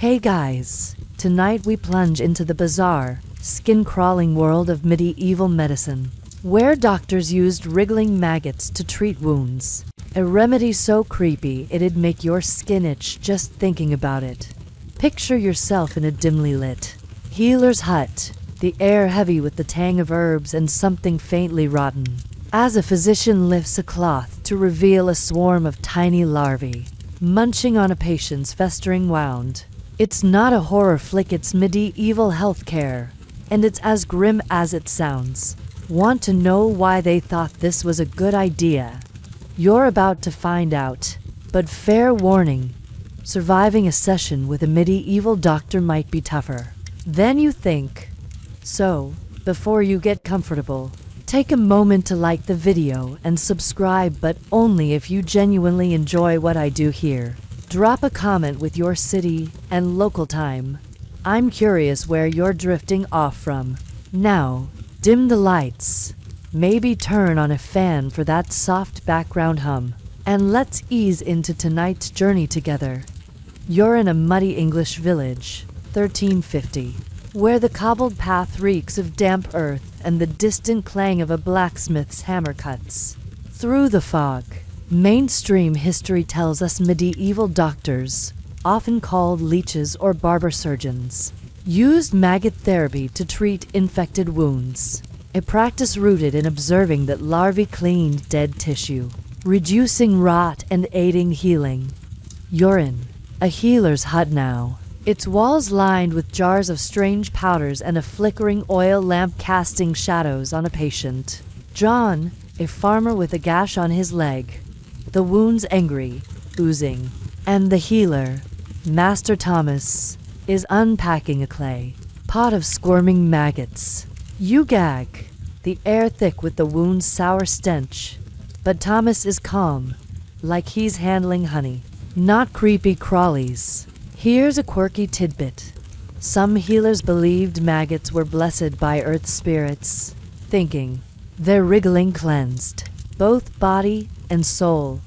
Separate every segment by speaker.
Speaker 1: Hey guys, tonight we plunge into the bizarre, skin-crawling world of medieval medicine, where doctors used wriggling maggots to treat wounds. A remedy so creepy it'd make your skin itch just thinking about it. Picture yourself in a dimly lit healer's hut, the air heavy with the tang of herbs and something faintly rotten, as a physician lifts a cloth to reveal a swarm of tiny larvae, munching on a patient's festering wound. It's not a horror flick, it's medieval healthcare, and it's as grim as it sounds. Want to know why they thought this was a good idea? You're about to find out, but fair warning, surviving a session with a medieval doctor might be tougher than you think. So, before you get comfortable, take a moment to like the video and subscribe, but only if you genuinely enjoy what I do here. Drop a comment with your city and local time. I'm curious where you're drifting off from. Now, dim the lights. Maybe turn on a fan for that soft background hum. And let's ease into tonight's journey together. You're in a muddy English village, 1350, where the cobbled path reeks of damp earth and the distant clang of a blacksmith's hammer cuts through the fog. Mainstream history tells us medieval doctors, often called leeches or barber surgeons, used maggot therapy to treat infected wounds, a practice rooted in observing that larvae cleaned dead tissue, reducing rot and aiding healing. You're in a healer's hut now. Its walls lined with jars of strange powders and a flickering oil lamp casting shadows on a patient. John, a farmer with a gash on his leg, the wounds angry, oozing, and the healer, Master Thomas, is unpacking a clay pot of squirming maggots. You gag, the air thick with the wound's sour stench, but Thomas is calm, like he's handling honey, not creepy crawlies. Here's a quirky tidbit. Some healers believed maggots were blessed by earth spirits, thinking they're wriggling cleansed both body and soul.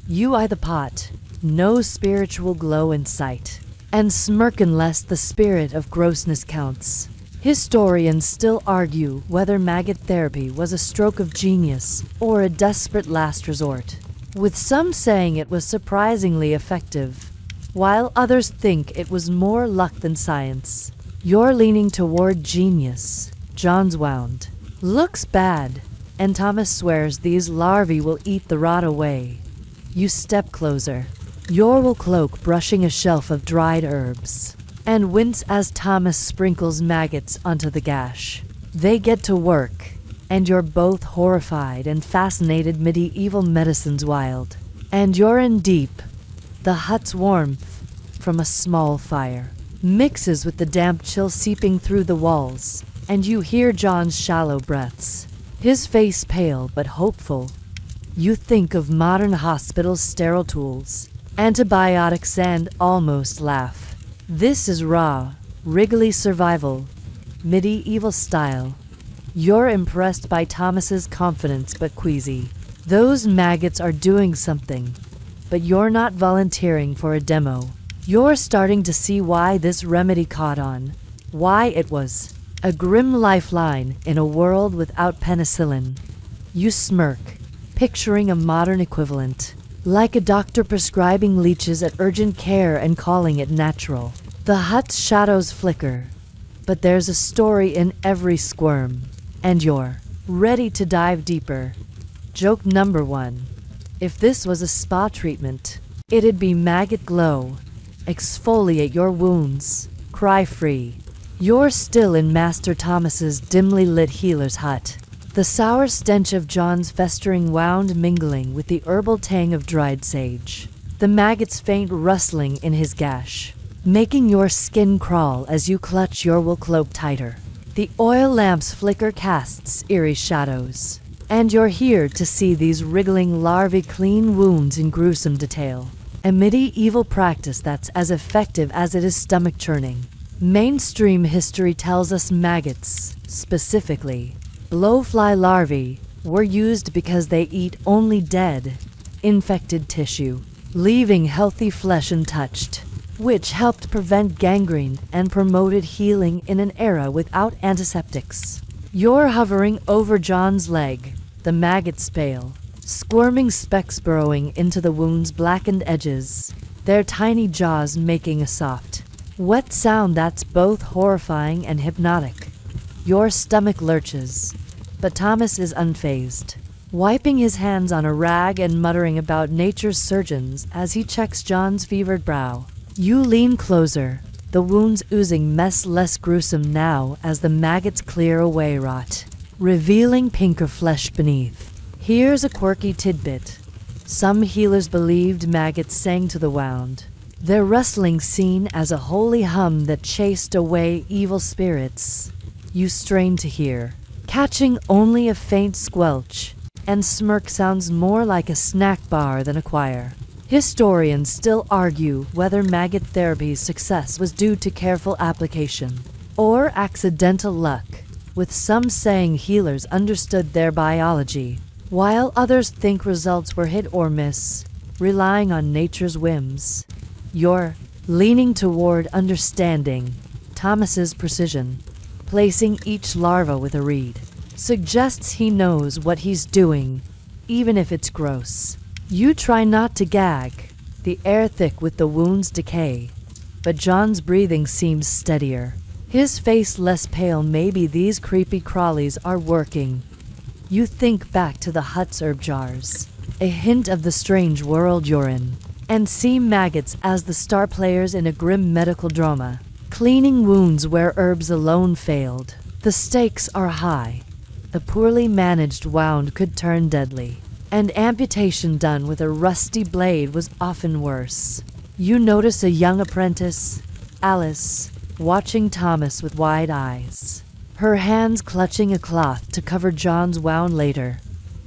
Speaker 1: You eye the pot, no spiritual glow in sight, and smirk unless the spirit of grossness counts. Historians still argue whether maggot therapy was a stroke of genius or a desperate last resort, with some saying it was surprisingly effective, while others think it was more luck than science. You're leaning toward genius. John's wound looks bad, and Thomas swears these larvae will eat the rot away. You step closer, your wool cloak brushing a shelf of dried herbs, and wince as Thomas sprinkles maggots onto the gash. They get to work, and you're both horrified and fascinated. Medieval medicine's wild, and you're in deep. The hut's warmth from a small fire mixes with the damp chill seeping through the walls, and you hear John's shallow breaths, his face pale but hopeful. You think of modern hospitals' sterile tools, antibiotics, and almost laugh. This is raw, wriggly survival, medieval style. You're impressed by Thomas's confidence but queasy. Those maggots are doing something, but you're not volunteering for a demo. You're starting to see why this remedy caught on, why it was a grim lifeline in a world without penicillin. You smirk, picturing a modern equivalent, like a doctor prescribing leeches at urgent care and calling it natural. The hut's shadows flicker, but there's a story in every squirm, and you're ready to dive deeper. Joke number 1. If this was a spa treatment, it'd be maggot glow. Exfoliate your wounds, cry free. You're still in Master Thomas's dimly lit healer's hut, the sour stench of John's festering wound mingling with the herbal tang of dried sage, the maggot's faint rustling in his gash, making your skin crawl as you clutch your wool cloak tighter. The oil lamp's flicker casts eerie shadows, and you're here to see these wriggling larvae clean wounds in gruesome detail. A medieval practice that's as effective as it is stomach-churning. Mainstream history tells us maggots, specifically blowfly larvae, were used because they eat only dead, infected tissue, leaving healthy flesh untouched. which helped prevent gangrene and promoted healing in an era without antiseptics. You're hovering over John's leg, the maggots pale, squirming specks burrowing into the wound's blackened edges, their tiny jaws making a soft, wet sound that's both horrifying and hypnotic. Your stomach lurches, but Thomas is unfazed, wiping his hands on a rag and muttering about nature's surgeons as he checks John's fevered brow. You lean closer, the wounds oozing mess less gruesome now as the maggots clear away rot, revealing pinker flesh beneath. Here's a quirky tidbit. Some healers believed maggots sang to the wound, their rustling seen as a holy hum that chased away evil spirits. You strain to hear, catching only a faint squelch, and smirk sounds more like a snack bar than a choir. Historians still argue whether maggot therapy's success was due to careful application or accidental luck, with some saying healers understood their biology, while others think results were hit or miss, relying on nature's whims. You're leaning toward understanding. Thomas's precision, placing each larva with a reed, suggests he knows what he's doing, even if it's gross. You try not to gag, the air thick with the wound's decay, but John's breathing seems steadier, his face less pale. Maybe these creepy crawlies are working. You think back to the hut's herb jars, a hint of the strange world you're in, and see maggots as the star players in a grim medical drama, cleaning wounds where herbs alone failed. The stakes are high. A poorly managed wound could turn deadly, and amputation done with a rusty blade was often worse. You notice a young apprentice, Alice, watching Thomas with wide eyes, her hands clutching a cloth to cover John's wound later.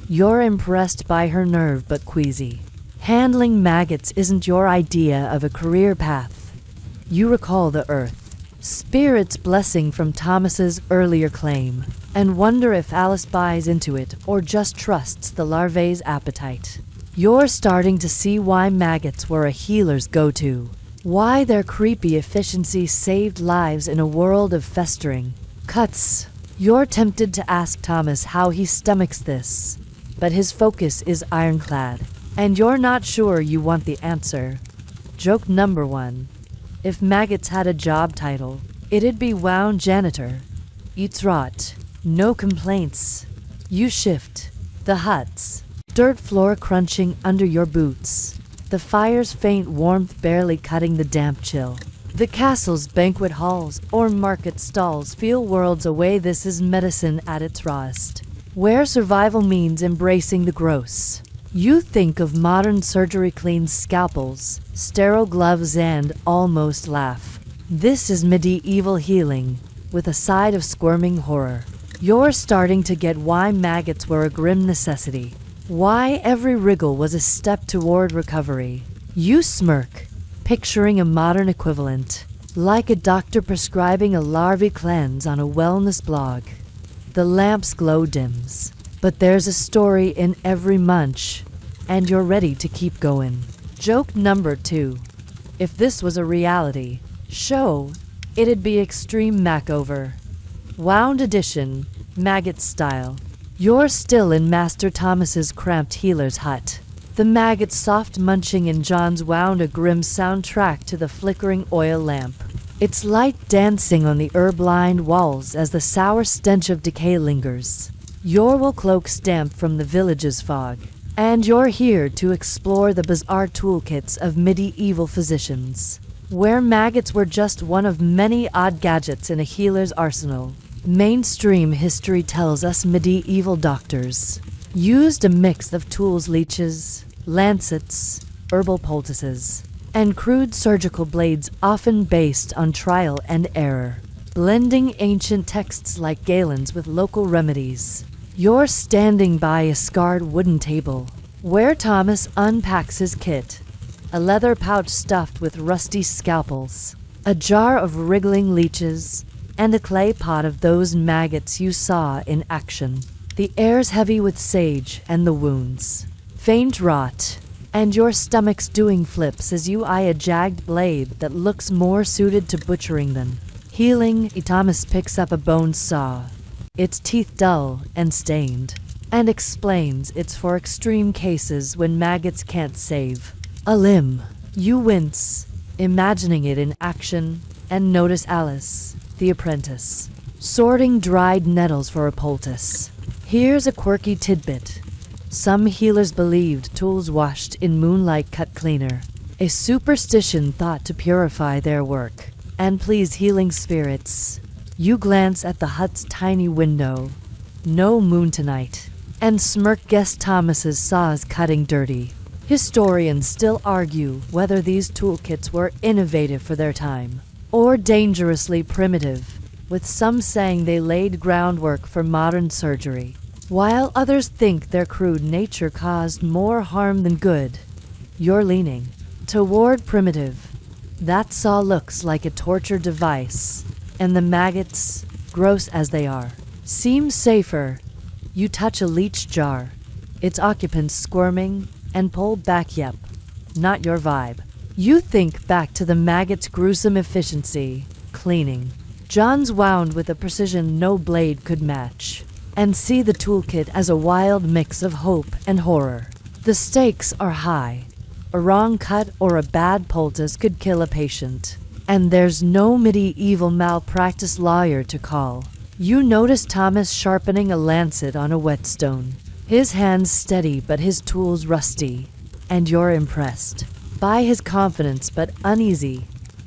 Speaker 1: You're impressed by her nerve but queasy. Handling maggots isn't your idea of a career path. You recall the earth, spirit's blessing from Thomas's earlier claim, and wonder if Alice buys into it or just trusts the larvae's appetite. You're starting to see why maggots were a healer's go-to, why their creepy efficiency saved lives in a world of festering cuts. You're tempted to ask Thomas how he stomachs this, but his focus is ironclad, and you're not sure you want the answer. Joke number 1. If maggots had a job title, it'd be wound janitor. Eats rot. No complaints. You shift. The hut's dirt floor crunching under your boots, the fire's faint warmth barely cutting the damp chill. The castle's banquet halls or market stalls feel worlds away. This is medicine at its rawest, where survival means embracing the gross. You think of modern surgery, clean scalpels, sterile gloves, and almost laugh. This is medieval healing, with a side of squirming horror. You're starting to get why maggots were a grim necessity, why every wriggle was a step toward recovery. You smirk, picturing a modern equivalent, like a doctor prescribing a larvae cleanse on a wellness blog. The lamp's glow dims, but there's a story in every munch, and you're ready to keep going. Joke number 2. If this was a reality show, it'd be Extreme Makeover. Wound edition, maggot style. You're still in Master Thomas's cramped healer's hut. The maggot soft munching in John's wound, a grim soundtrack to the flickering oil lamp. Its light dancing on the herb-lined walls as the sour stench of decay lingers. Your wool cloaks damp from the village's fog, and you're here to explore the bizarre toolkits of medieval physicians, where maggots were just one of many odd gadgets in a healer's arsenal. Mainstream history tells us medieval doctors used a mix of tools: leeches, lancets, herbal poultices, and crude surgical blades, often based on trial and error, blending ancient texts like Galen's with local remedies. You're standing by a scarred wooden table, where Thomas unpacks his kit, a leather pouch stuffed with rusty scalpels, a jar of wriggling leeches, and a clay pot of those maggots you saw in action. The air's heavy with sage and the wounds, faint rot, and your stomach's doing flips as you eye a jagged blade that looks more suited to butchering than healing. Thomas picks up a bone saw, its teeth dull and stained, and explains it's for extreme cases when maggots can't save a limb. You wince, imagining it in action, and notice Alice, the apprentice, sorting dried nettles for a poultice. Here's a quirky tidbit. Some healers believed tools washed in moonlight cut cleaner, a superstition thought to purify their work and please healing spirits. You glance at the hut's tiny window, no moon tonight, and smirk. Guess Thomas's saws cutting dirty. Historians still argue whether these toolkits were innovative for their time or dangerously primitive, with some saying they laid groundwork for modern surgery, while others think their crude nature caused more harm than good. You're leaning toward primitive. That saw looks like a torture device, and the maggots, gross as they are, seem safer. You touch a leech jar, its occupants squirming and pull back. Yep, not your vibe. You think back to the maggot's gruesome efficiency, cleaning John's wound with a precision no blade could match, and see the toolkit as a wild mix of hope and horror. The stakes are high. A wrong cut or a bad poultice could kill a patient, and there's no medieval malpractice lawyer to call. You notice Thomas sharpening a lancet on a whetstone, his hands steady but his tools rusty, and you're impressed by his confidence but uneasy.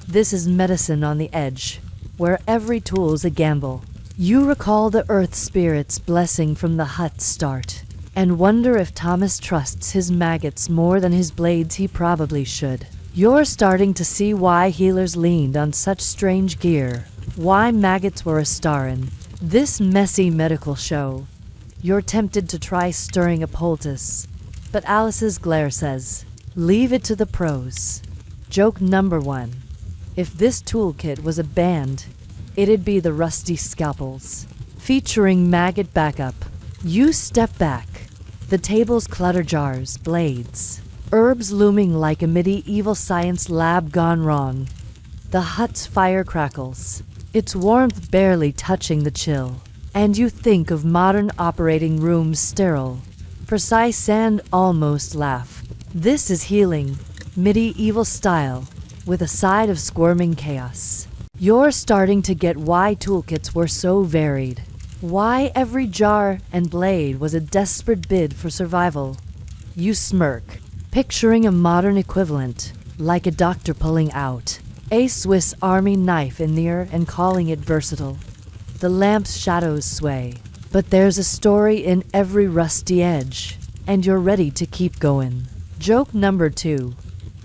Speaker 1: This is medicine on the edge, where every tool's a gamble. You recall the earth spirit's blessing from the hut's start, and wonder if Thomas trusts his maggots more than his blades. He probably should. You're starting to see why healers leaned on such strange gear, why maggots were a star in this messy medical show. You're tempted to try stirring a poultice, but Alice's glare says, leave it to the pros. Joke number 1. If this toolkit was a band, it'd be the Rusty Scalpels, featuring maggot backup. You step back, the table's clutter jars, blades, herbs looming like a medieval science lab gone wrong. The hut's fire crackles, its warmth barely touching the chill, and you think of modern operating rooms sterile, precise, and almost laugh. This is healing, medieval style, with a side of squirming chaos. You're starting to get why toolkits were so varied, why every jar and blade was a desperate bid for survival. You smirk, picturing a modern equivalent, like a doctor pulling out a Swiss Army knife in the air and calling it versatile. The lamp's shadows sway, but there's a story in every rusty edge, and you're ready to keep going. Joke number 2.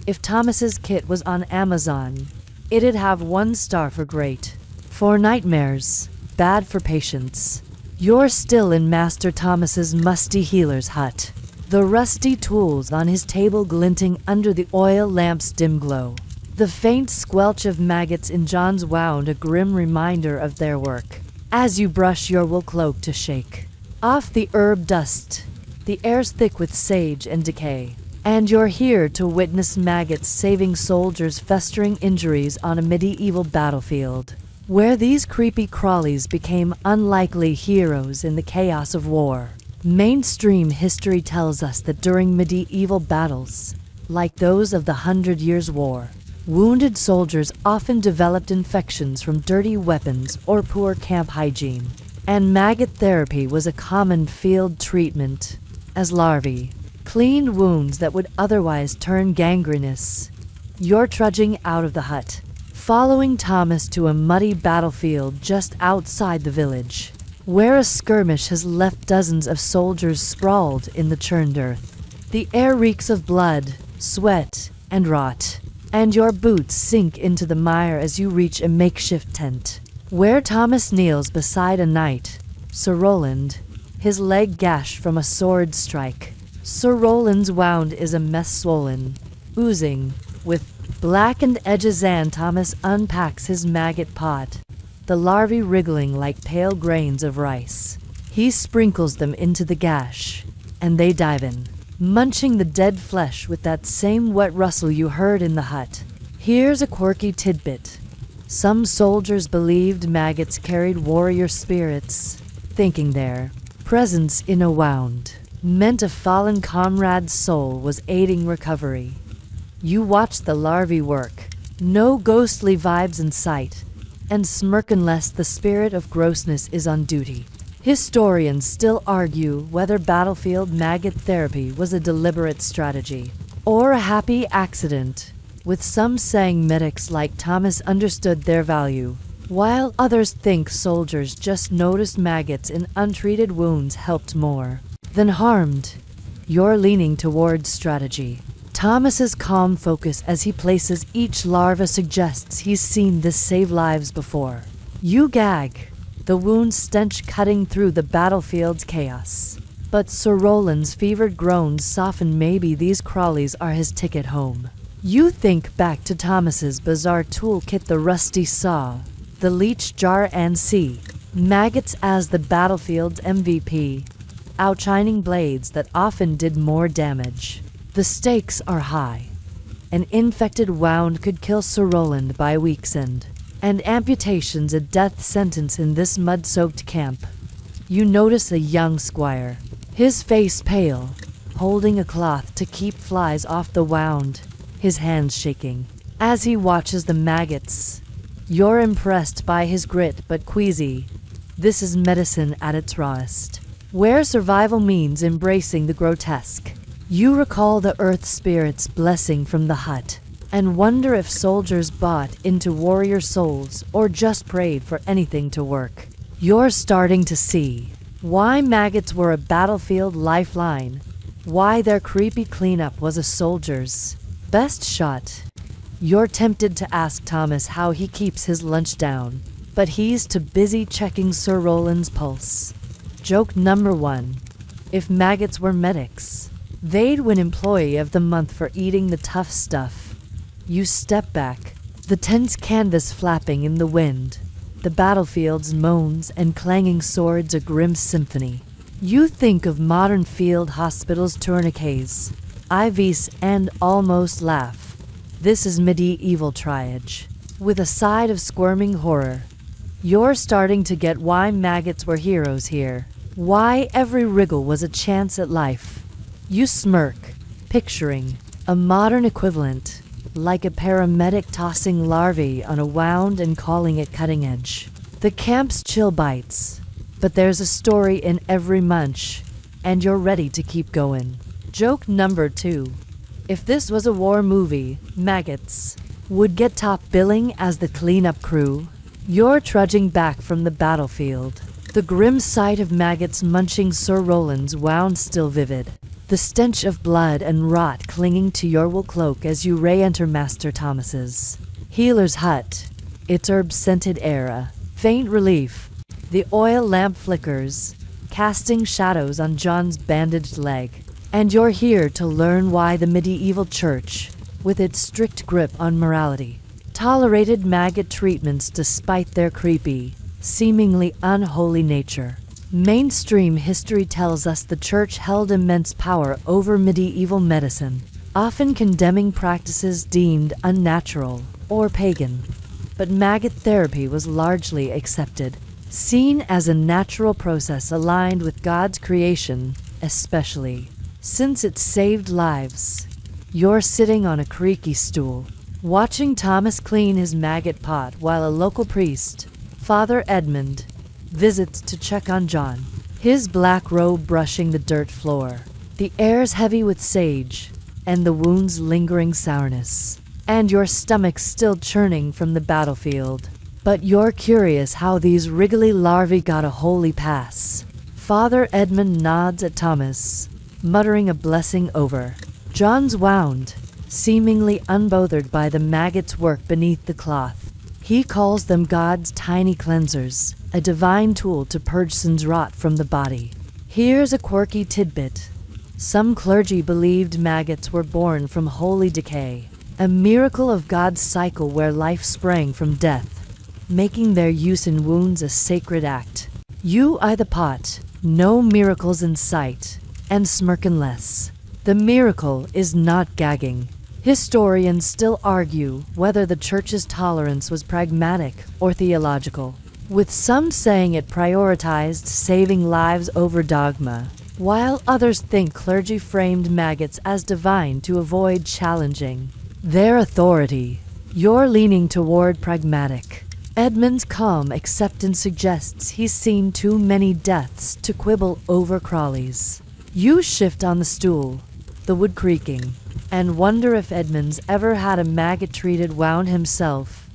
Speaker 1: If Thomas's kit was on Amazon, it'd have 1 star for great, for nightmares, bad for patients. You're still in Master Thomas's musty healer's hut, the rusty tools on his table glinting under the oil lamp's dim glow. The faint squelch of maggots in John's wound a grim reminder of their work. As you brush your wool cloak to shake off the herb dust, the air's thick with sage and decay, and you're here to witness maggots saving soldiers festering injuries on a medieval battlefield, where these creepy crawlies became unlikely heroes in the chaos of war. Mainstream history tells us that during medieval battles, like those of the 100 Years' War, wounded soldiers often developed infections from dirty weapons or poor camp hygiene, and maggot therapy was a common field treatment, as larvae cleaned wounds that would otherwise turn gangrenous. You're trudging out of the hut, following Thomas to a muddy battlefield just outside the village, where a skirmish has left dozens of soldiers sprawled in the churned earth. The air reeks of blood, sweat, and rot, and your boots sink into the mire as you reach a makeshift tent, where Thomas kneels beside a knight, Sir Roland, his leg gashed from a sword strike. Sir Roland's wound is a mess swollen, oozing with blackened edges, and Thomas unpacks his maggot pot, the larvae wriggling like pale grains of rice. He sprinkles them into the gash, and they dive in, munching the dead flesh with that same wet rustle you heard in the hut. Here's a quirky tidbit. Some soldiers believed maggots carried warrior spirits, thinking their presence in a wound meant a fallen comrade's soul was aiding recovery. You watch the larvae work, no ghostly vibes in sight, and smirk unless the spirit of grossness is on duty. Historians still argue whether battlefield maggot therapy was a deliberate strategy or a happy accident, with some saying medics like Thomas understood their value, while others think soldiers just noticed maggots in untreated wounds helped more than harmed. You're leaning towards strategy. Thomas's calm focus as he places each larva suggests he's seen this save lives before. You gag, the wound's stench cutting through the battlefield's chaos. But Sir Roland's fevered groans soften. Maybe these crawlies are his ticket home. You think back to Thomas's bizarre toolkit, the rusty saw, the leech jar, and see maggots as the battlefield's MVP, outshining blades that often did more damage. The stakes are high. An infected wound could kill Sir Roland by week's end, and amputation's a death sentence in this mud-soaked camp. You notice a young squire, his face pale, holding a cloth to keep flies off the wound, his hands shaking as he watches the maggots. You're impressed by his grit but queasy. This is medicine at its rawest, where survival means embracing the grotesque. You recall the earth spirit's blessing from the hut, and wonder if soldiers bought into warrior souls or just prayed for anything to work. You're starting to see why maggots were a battlefield lifeline, why their creepy cleanup was a soldier's best shot. You're tempted to ask Thomas how he keeps his lunch down, but he's too busy checking Sir Roland's pulse. Joke number 1. If maggots were medics, they'd win Employee of the Month for eating the tough stuff. You step back, the tense canvas flapping in the wind, the battlefield's moans and clanging swords a grim symphony. You think of modern field hospitals' tourniquets, IVs, and almost laugh. This is medieval triage, with a side of squirming horror. You're starting to get why maggots were heroes here, why every wriggle was a chance at life. You smirk, picturing a modern equivalent, like a paramedic tossing larvae on a wound and calling it cutting edge. The camp's chill bites, but there's a story in every munch, and you're ready to keep going. Joke number 2. If this was a war movie, maggots would get top billing as the cleanup crew. You're trudging back from the battlefield, the grim sight of maggots munching Sir Roland's wound still vivid, the stench of blood and rot clinging to your wool cloak as you re-enter Master Thomas's healer's hut. Its herb-scented air a faint relief. The oil lamp flickers, casting shadows on John's bandaged leg. And you're here to learn why the medieval church, with its strict grip on morality, tolerated maggot treatments despite their creepy, seemingly unholy nature. Mainstream history tells us the church held immense power over medieval medicine, often condemning practices deemed unnatural or pagan. But maggot therapy was largely accepted, seen as a natural process aligned with God's creation, especially since it saved lives. You're sitting on a creaky stool, watching Thomas clean his maggot pot while a local priest, Father Edmund, visits to check on John, his black robe brushing the dirt floor. The air's heavy with sage, and the wound's lingering sourness, and your stomach still churning from the battlefield. But you're curious how these wriggly larvae got a holy pass. Father Edmund nods at Thomas, muttering a blessing over John's wound, seemingly unbothered by the maggot's work beneath the cloth. He calls them God's tiny cleansers, a divine tool to purge sin's rot from the body. Here's a quirky tidbit. Some clergy believed maggots were born from holy decay, a miracle of God's cycle where life sprang from death, making their use in wounds a sacred act. You eye the pot, no miracles in sight, and smirk unless The miracle is not gagging. Historians still argue whether the Church's tolerance was pragmatic or theological, with some saying it prioritized saving lives over dogma, while others think clergy framed maggots as divine to avoid challenging their authority. You're leaning toward pragmatic. Edmund's calm acceptance suggests he's seen too many deaths to quibble over Crawleys. You shift on the stool, the wood creaking, and wonder if Edmund's ever had a maggot-treated wound himself.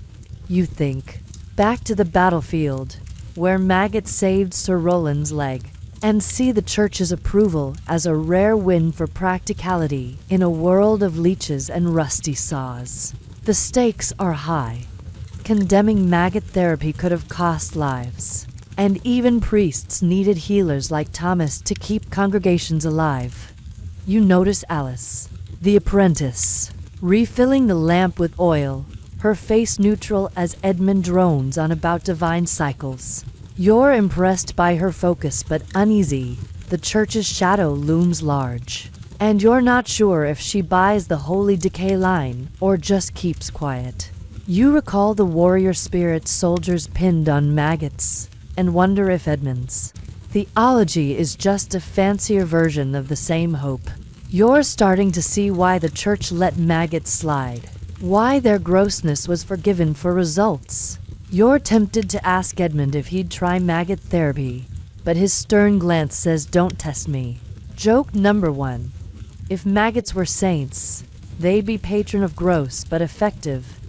Speaker 1: You think back to the battlefield, where Maggot saved Sir Roland's leg, and see the Church's approval as a rare win for practicality in a world of leeches and rusty saws. The stakes are high. Condemning maggot therapy could have cost lives, and even priests needed healers like Thomas to keep congregations alive. You notice Alice, the apprentice, refilling the lamp with oil, her face neutral as Edmund drones on about divine cycles. You're impressed by her focus but uneasy. The Church's shadow looms large, and you're not sure if she buys the holy decay line or just keeps quiet. You recall the warrior spirit soldiers pinned on maggots, and wonder if Edmund's theology is just a fancier version of the same hope. You're starting to see why the Church let maggots slide, why their grossness was forgiven for results. You're tempted to ask Edmund if he'd try maggot therapy, but his stern glance says, "Don't test me." Joke number 1. If maggots were saints, they'd be patron of gross but effective.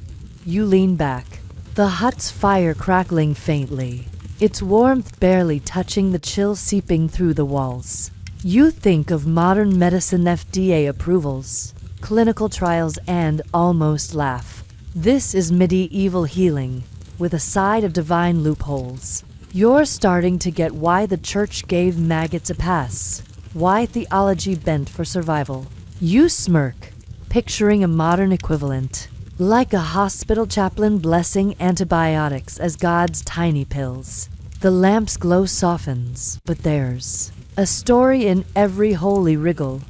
Speaker 1: You lean back, the hut's fire crackling faintly, its warmth barely touching the chill seeping through the walls. You think of modern medicine FDA approvals, clinical trials, and almost laugh. This is medieval healing, with a side of divine loopholes. You're starting to get why the Church gave maggots a pass, why theology bent for survival. You smirk, picturing a modern equivalent, like a hospital chaplain blessing antibiotics as God's tiny pills. The lamp's glow softens, but there's a story in every holy wriggle,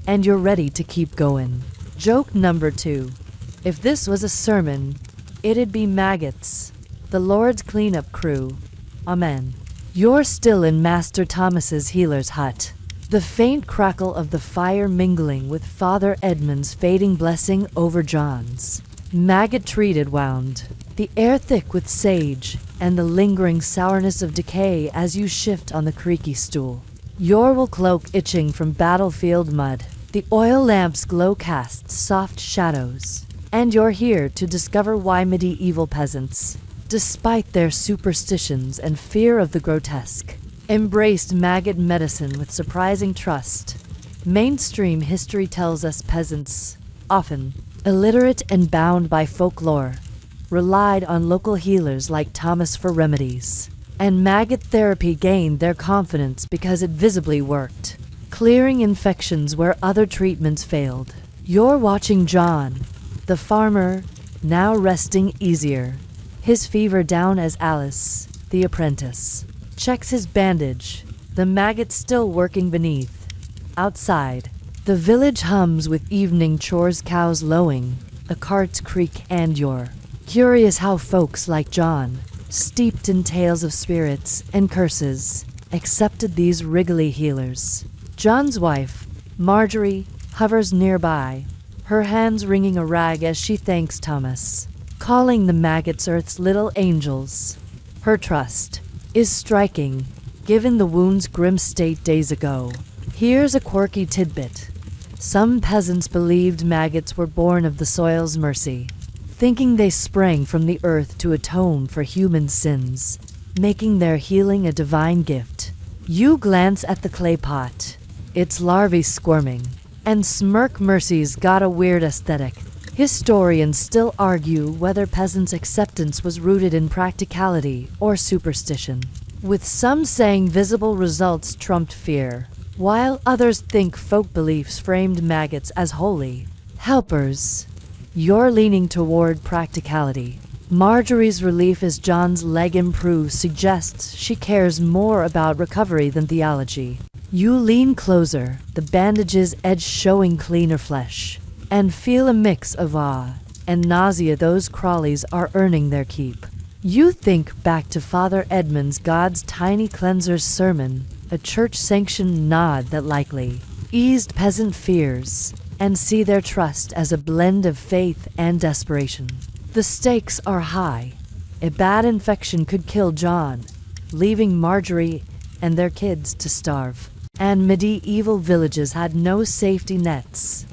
Speaker 1: and you're ready to keep going. Joke number 2. If this was a sermon, it'd be maggots, the Lord's cleanup crew. Amen. You're still in Master Thomas's healer's hut, the faint crackle of the fire mingling with Father Edmund's fading blessing over John's maggot-treated wound, the air thick with sage, and the lingering sourness of decay as you shift on the creaky stool. Your wool cloak itching from battlefield mud. The oil lamp's glow casts soft shadows, and you're here to discover why medieval peasants, despite their superstitions and fear of the grotesque, embraced maggot medicine with surprising trust. Mainstream history tells us peasants, often illiterate and bound by folklore, relied on local healers like Thomas for remedies, and maggot therapy gained their confidence because it visibly worked, clearing infections where other treatments failed. You're watching John, the farmer, now resting easier, his fever down as Alice, the apprentice, checks his bandage, the maggot still working beneath. Outside, the village hums with evening chores, cows lowing, a cart's creak, and you're curious how folks like John, steeped in tales of spirits and curses, accepted these wriggly healers. John's wife, Marjorie, hovers nearby, her hands wringing a rag as she thanks Thomas, calling the maggots Earth's little angels. Her trust is striking, given the wound's grim state days ago. Here's a quirky tidbit. Some peasants believed maggots were born of the soil's mercy, thinking they sprang from the earth to atone for human sins, making their healing a divine gift. You glance at the clay pot, its larvae squirming, and smirk. Mercy's got a weird aesthetic. Historians still argue whether peasants' acceptance was rooted in practicality or superstition, with some saying visible results trumped fear, while others think folk beliefs framed maggots as holy helpers. You're leaning toward practicality. Marjorie's relief as John's leg improves suggests she cares more about recovery than theology. You lean closer, the bandage's edge showing cleaner flesh, and feel a mix of awe and nausea. Those crawlies are earning their keep. You think back to Father Edmund's God's Tiny Cleanser's sermon, a church-sanctioned nod that likely eased peasant fears, and see their trust as a blend of faith and desperation. The stakes are high. A bad infection could kill John, leaving Marjorie and their kids to starve. And medieval villages had no safety nets.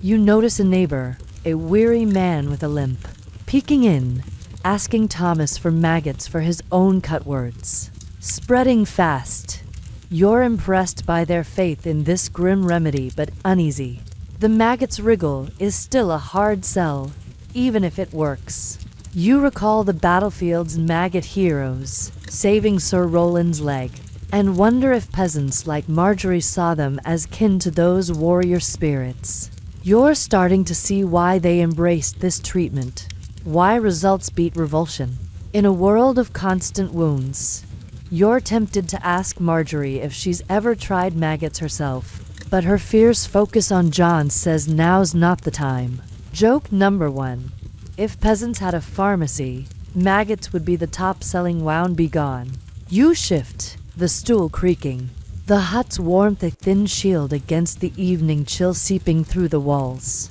Speaker 1: You notice a neighbor, a weary man with a limp, peeking in, asking Thomas for maggots for his own cut words. Spreading fast. You're impressed by their faith in this grim remedy, but uneasy. The maggots wriggle is still a hard sell, even if it works. You recall the battlefield's maggot heroes, saving Sir Roland's leg, and wonder if peasants like Marjorie saw them as kin to those warrior spirits. You're starting to see why they embraced this treatment, why results beat revulsion. In a world of constant wounds, you're tempted to ask Marjorie if she's ever tried maggots herself, but her fierce focus on John says now's not the time. Joke number 1. If peasants had a pharmacy, maggots would be the top-selling wound. Be gone. You shift, the stool creaking. The hut's warmth a thin shield against the evening chill seeping through the walls.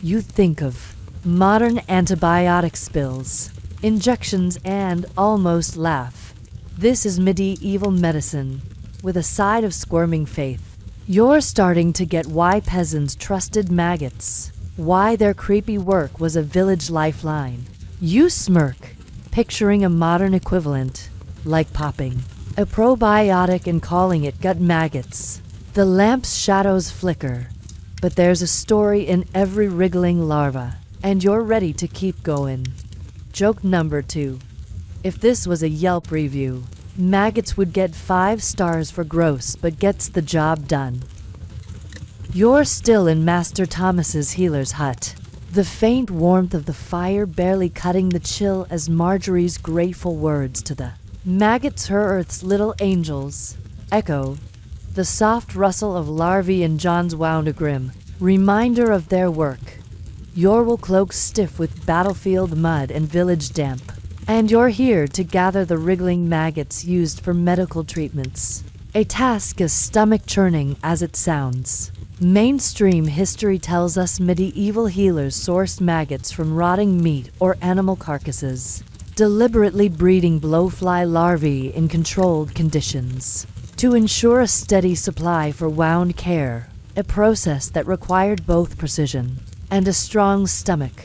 Speaker 1: You think of modern antibiotic spills, injections, and almost laugh. This is medieval medicine, with a side of squirming faith. You're starting to get why peasants trusted maggots, why their creepy work was a village lifeline. You smirk, picturing a modern equivalent, like popping a probiotic and calling it gut maggots. The lamp's shadows flicker, but there's a story in every wriggling larva, and you're ready to keep going. Joke number 2. If this was a Yelp review, maggots would get 5 stars for gross but gets the job done. You're still in Master Thomas's healer's hut, the faint warmth of the fire barely cutting the chill as Marjorie's grateful words to the maggots, her Earth's little angels, echo. The soft rustle of larvae in John's wound, a grim reminder of their work. Your wool cloak stiff with battlefield mud and village damp, and you're here to gather the wriggling maggots used for medical treatments. A task as stomach-churning as it sounds. Mainstream history tells us medieval healers sourced maggots from rotting meat or animal carcasses, deliberately breeding blowfly larvae in controlled conditions to ensure a steady supply for wound care, a process that required both precision and a strong stomach.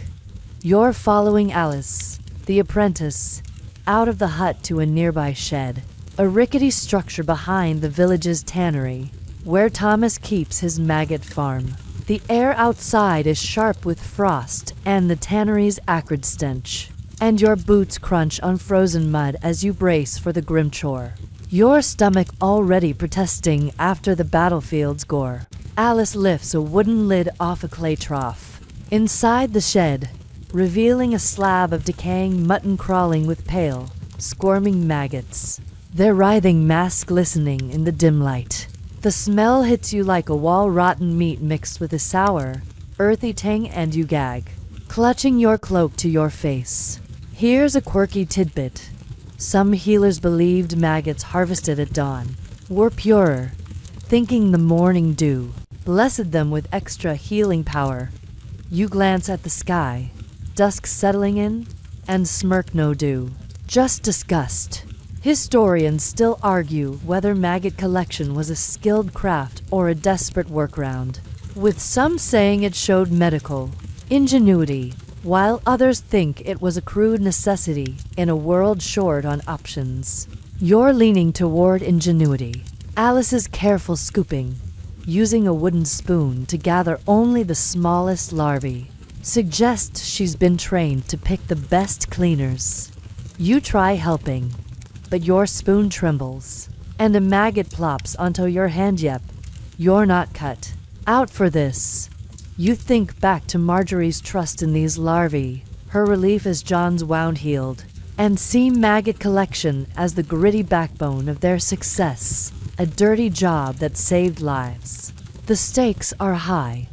Speaker 1: You're following Alice, the apprentice, out of the hut to a nearby shed, a rickety structure behind the village's tannery, where Thomas keeps his maggot farm. The air outside is sharp with frost and the tannery's acrid stench, and your boots crunch on frozen mud as you brace for the grim chore, your stomach already protesting after the battlefield's gore. Alice lifts a wooden lid off a clay trough inside the shed, revealing a slab of decaying mutton crawling with pale, squirming maggots, their writhing mass glistening in the dim light. The smell hits you like a wall-rotten meat mixed with a sour, earthy tang, and you gag, clutching your cloak to your face. Here's a quirky tidbit. Some healers believed maggots harvested at dawn were purer, thinking the morning dew blessed them with extra healing power. You glance at the sky, dusk settling in, and smirk. No dew, just disgust. Historians still argue whether maggot collection was a skilled craft or a desperate workaround, with some saying it showed medical ingenuity, while others think it was a crude necessity in a world short on options. You're leaning toward ingenuity. Alice's careful scooping, using a wooden spoon to gather only the smallest larvae, suggests she's been trained to pick the best cleaners. You try helping, but your spoon trembles, and a maggot plops onto your hand. Yep, you're not cut out for this. You think back to Marjorie's trust in these larvae, her relief as John's wound healed, and see maggot collection as the gritty backbone of their success. a dirty job that saved lives. The stakes are high.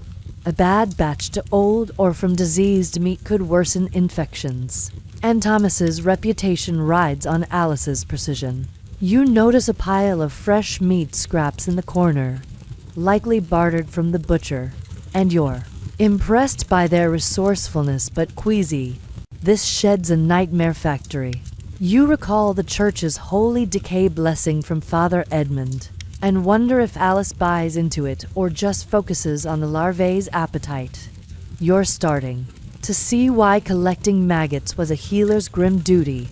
Speaker 1: A bad batch to old or from diseased meat could worsen infections. And Thomas's reputation rides on Alice's precision. You notice a pile of fresh meat scraps in the corner, likely bartered from the butcher, and you're impressed by their resourcefulness but queasy. This shed's a nightmare factory. You recall the church's holy decay blessing from Father Edmund, and wonder if Alice buys into it or just focuses on the larvae's appetite. You're starting to see why collecting maggots was a healer's grim duty,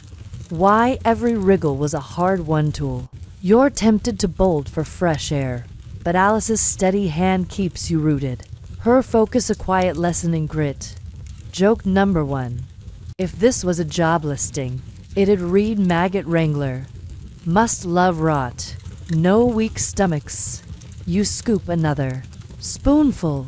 Speaker 1: why every wriggle was a hard-won tool. You're tempted to bolt for fresh air, but Alice's steady hand keeps you rooted. Her focus a quiet lesson in grit. Joke number 1. If this was a job listing, it'd read Maggot Wrangler. Must love rot. No weak stomachs. You scoop another spoonful,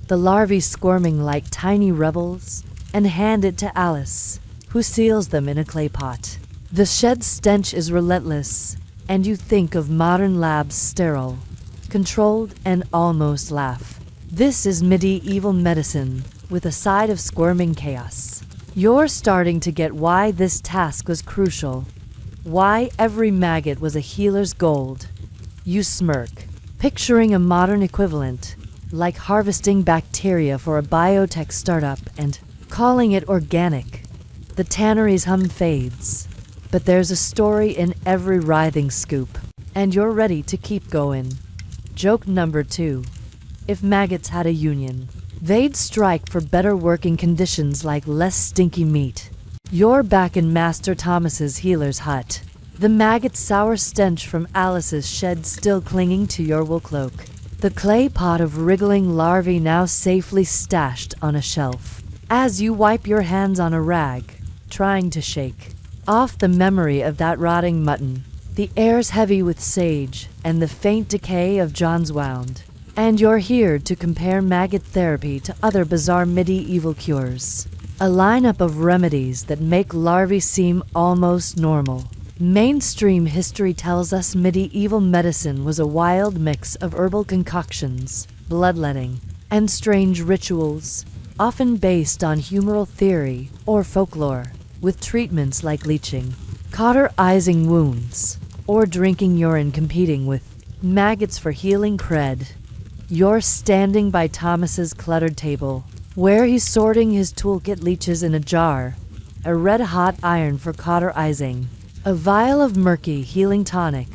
Speaker 1: the larvae squirming like tiny rebels, and hand it to Alice, who seals them in a clay pot. The shed's stench is relentless, and you think of modern labs sterile, controlled, and almost laugh. This is medieval medicine, with a side of squirming chaos. You're starting to get why this task was crucial, why every maggot was a healer's gold. You smirk, picturing a modern equivalent, like harvesting bacteria for a biotech startup and calling it organic. The tannery's hum fades, but there's a story in every writhing scoop, and you're ready to keep going. Joke number 2. If maggots had a union, they'd strike for better working conditions like less stinky meat. You're back in Master Thomas's healer's hut, the maggot's sour stench from Alice's shed still clinging to your wool cloak. The clay pot of wriggling larvae now safely stashed on a shelf. As you wipe your hands on a rag, trying to shake off the memory of that rotting mutton, the air's heavy with sage and the faint decay of John's wound. And you're here to compare maggot therapy to other bizarre medieval cures. A lineup of remedies that make larvae seem almost normal. Mainstream history tells us medieval medicine was a wild mix of herbal concoctions, bloodletting, and strange rituals, often based on humoral theory or folklore, with treatments like leeching, cauterizing wounds, or drinking urine competing with maggots for healing cred. You're standing by Thomas's cluttered table, where he's sorting his toolkit leeches in a jar, a red-hot iron for cauterizing, a vial of murky healing tonic,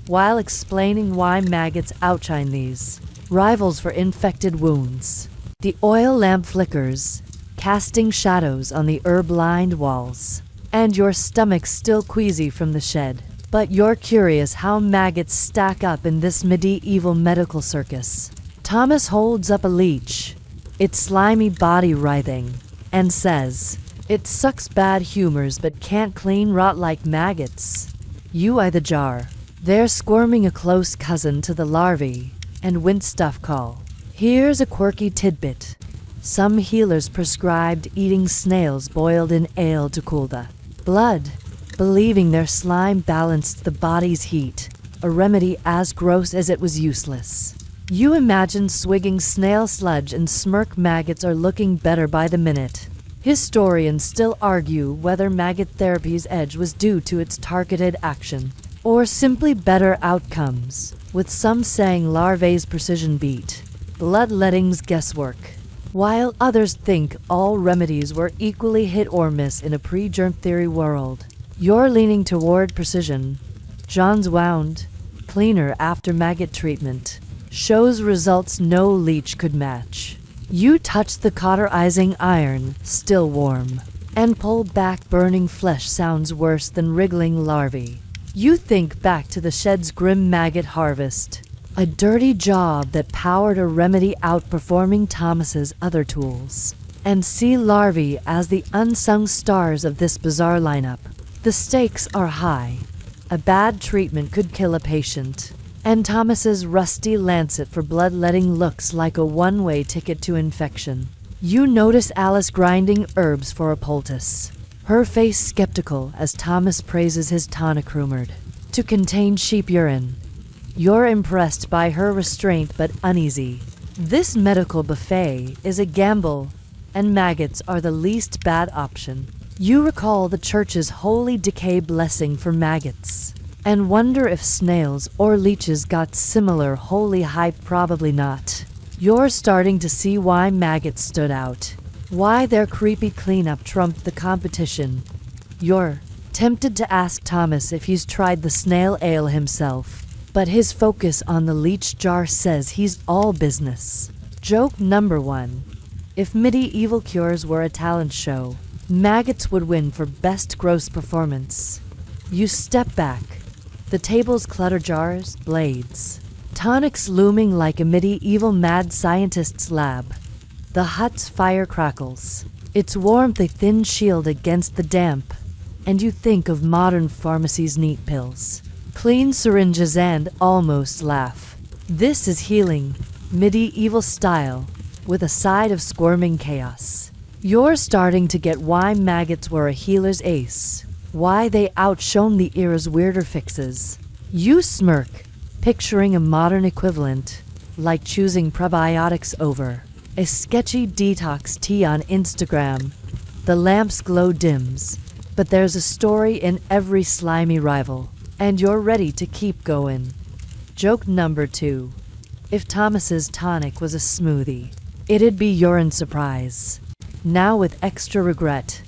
Speaker 1: while explaining why maggots outshine these rivals for infected wounds. The oil lamp flickers, casting shadows on the herb-lined walls, and your stomach's still queasy from the shed. But you're curious how maggots stack up in this medieval medical circus. Thomas holds up a leech, its slimy body writhing, and says, "It sucks bad humors but can't clean rot like maggots." You eye the jar. They're squirming a close cousin to the larvae, and Wintstuff call. Here's a quirky tidbit. Some healers prescribed eating snails boiled in ale to cool the blood, believing their slime balanced the body's heat, a remedy as gross as it was useless. You imagine swigging snail sludge and smirk maggots are looking better by the minute. Historians still argue whether maggot therapy's edge was due to its targeted action, or simply better outcomes, with some saying larvae's precision beat bloodletting's guesswork, while others think all remedies were equally hit or miss in a pre-germ theory world. You're leaning toward precision. John's wound, cleaner after maggot treatment, shows results no leech could match. You touch the cauterizing iron, still warm, and pull back. Burning flesh sounds worse than wriggling larvae. You think back to the shed's grim maggot harvest, a dirty job that powered a remedy outperforming Thomas's other tools, and see larvae as the unsung stars of this bizarre lineup. The stakes are high. A bad treatment could kill a patient, and Thomas's rusty lancet for bloodletting looks like a one-way ticket to infection. You notice Alice grinding herbs for a poultice, her face skeptical as Thomas praises his tonic rumored to contain sheep urine. You're impressed by her restraint but uneasy. This medical buffet is a gamble, and maggots are the least bad option. You recall the church's holy decay blessing for maggots, and wonder if snails or leeches got similar holy hype. Probably not. You're starting to see why maggots stood out, why their creepy cleanup trumped the competition. You're tempted to ask Thomas if he's tried the snail ale himself, but his focus on the leech jar says he's all business. Joke number 1. If medieval cures were a talent show, maggots would win for best gross performance. You step back. The table's clutter jars, blades, tonics looming like a medieval mad scientist's lab. The hut's fire crackles, its warmth a thin shield against the damp, and you think of modern pharmacy's neat pills, clean syringes, and almost laugh. This is healing, medieval style, with a side of squirming chaos. You're starting to get why maggots were a healer's ace, why they outshone the era's weirder fixes. You smirk, picturing a modern equivalent, like choosing probiotics over a sketchy detox tea on Instagram. The lamp's glow dims, but there's a story in every slimy rival, and you're ready to keep going. Joke number 2. If Thomas's tonic was a smoothie, it'd be urine surprise. Now with extra regret.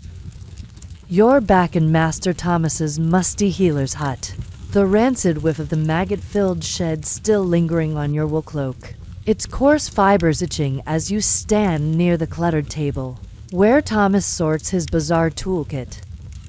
Speaker 1: You're back in Master Thomas's musty healer's hut, the rancid whiff of the maggot-filled shed still lingering on your wool cloak, its coarse fibers itching as you stand near the cluttered table, where Thomas sorts his bizarre toolkit.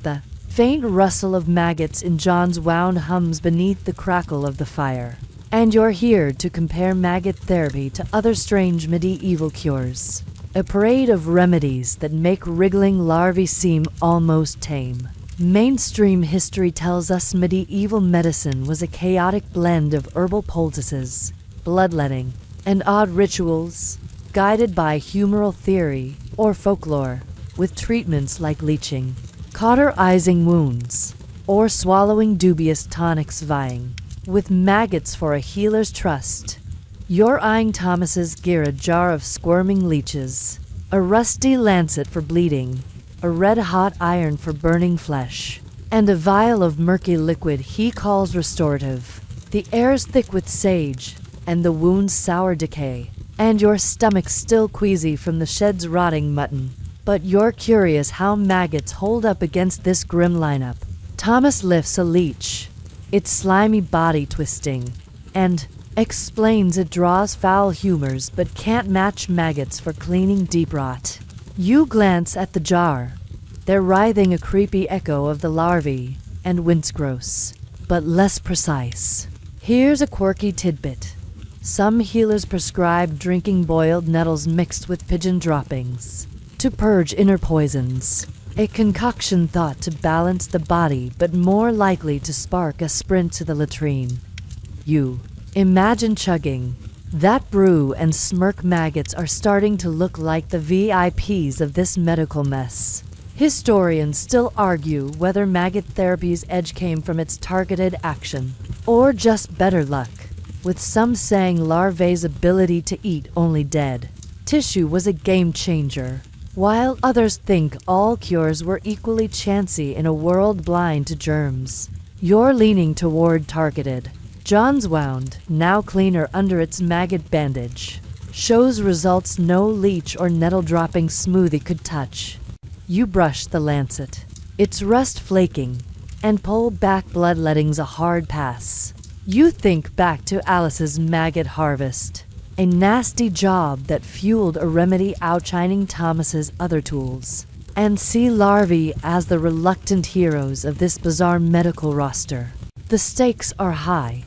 Speaker 1: The faint rustle of maggots in John's wound hums beneath the crackle of the fire. And you're here to compare maggot therapy to other strange medieval cures. A parade of remedies that make wriggling larvae seem almost tame. Mainstream history tells us medieval medicine was a chaotic blend of herbal poultices, bloodletting, and odd rituals, guided by humoral theory or folklore, with treatments like leeching, cauterizing wounds, or swallowing dubious tonics vying with maggots for a healer's trust. You're eyeing Thomas's gear, a jar of squirming leeches, a rusty lancet for bleeding, a red-hot iron for burning flesh, and a vial of murky liquid he calls restorative. The air's thick with sage, and the wound's sour decay, and your stomach's still queasy from the shed's rotting mutton. But you're curious how maggots hold up against this grim lineup. Thomas lifts a leech, its slimy body twisting, and explains it draws foul humors but can't match maggots for cleaning deep rot. You glance at the jar. They're writhing, a creepy echo of the larvae, and wince gross, but less precise. Here's a quirky tidbit. Some healers prescribe drinking boiled nettles mixed with pigeon droppings to purge inner poisons. A concoction thought to balance the body but more likely to spark a sprint to the latrine. You imagine chugging that brew and smirk. Maggots are starting to look like the VIPs of this medical mess. Historians still argue whether maggot therapy's edge came from its targeted action or just better luck, with some saying larvae's ability to eat only dead tissue was a game changer, while others think all cures were equally chancy in a world blind to germs. You're leaning toward targeted. John's wound, now cleaner under its maggot bandage, shows results no leech or nettle-dropping smoothie could touch. You brush the lancet, its rust flaking, and pull back. Bloodletting's a hard pass. You think back to Alice's maggot harvest, a nasty job that fueled a remedy outshining Thomas's other tools, and see larvae as the reluctant heroes of this bizarre medical roster. The stakes are high.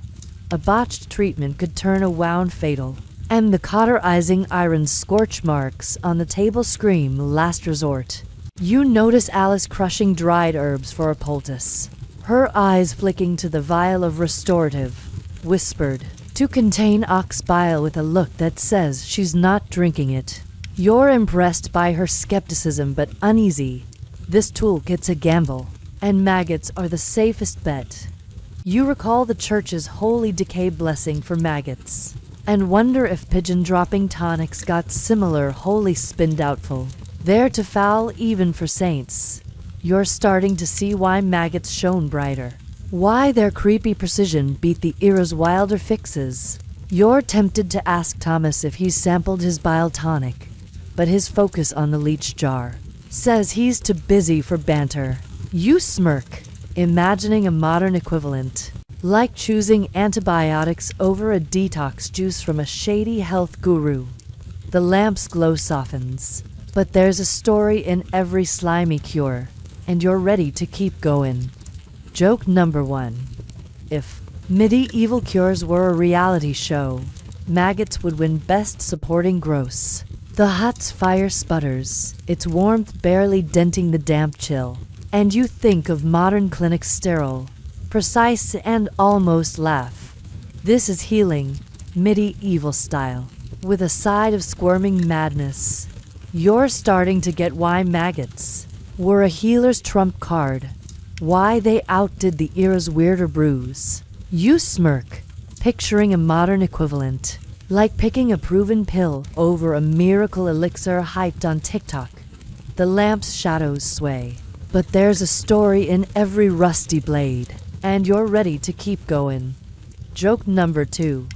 Speaker 1: A botched treatment could turn a wound fatal, and the cauterizing iron's scorch marks on the table scream last resort. You notice Alice crushing dried herbs for a poultice, her eyes flicking to the vial of restorative, whispered, to contain ox bile, with a look that says she's not drinking it. You're impressed by her skepticism but uneasy. This toolkit's a gamble, and maggots are the safest bet. You recall the church's holy decay blessing for maggots, and wonder if pigeon-dropping tonics got similar holy spin. Doubtful. There to foul even for saints. You're starting to see why maggots shone brighter. Why their creepy precision beat the era's wilder fixes. You're tempted to ask Thomas if he's sampled his bile tonic, but his focus on the leech jar says he's too busy for banter. You smirk, imagining a modern equivalent, like choosing antibiotics over a detox juice from a shady health guru. The lamp's glow softens, but there's a story in every slimy cure, and you're ready to keep going. Joke number 1. If medieval cures were a reality show, maggots would win Best Supporting Gross. The hot's fire sputters, its warmth barely denting the damp chill, and you think of modern clinics sterile, precise, and almost laugh. This is healing, medieval style, with a side of squirming madness. You're starting to get why maggots were a healer's trump card, why they outdid the era's weirder brews. You smirk, picturing a modern equivalent, like picking a proven pill over a miracle elixir hyped on TikTok. The lamp's shadows sway, but there's a story in every rusty blade, and you're ready to keep going. Joke number 2.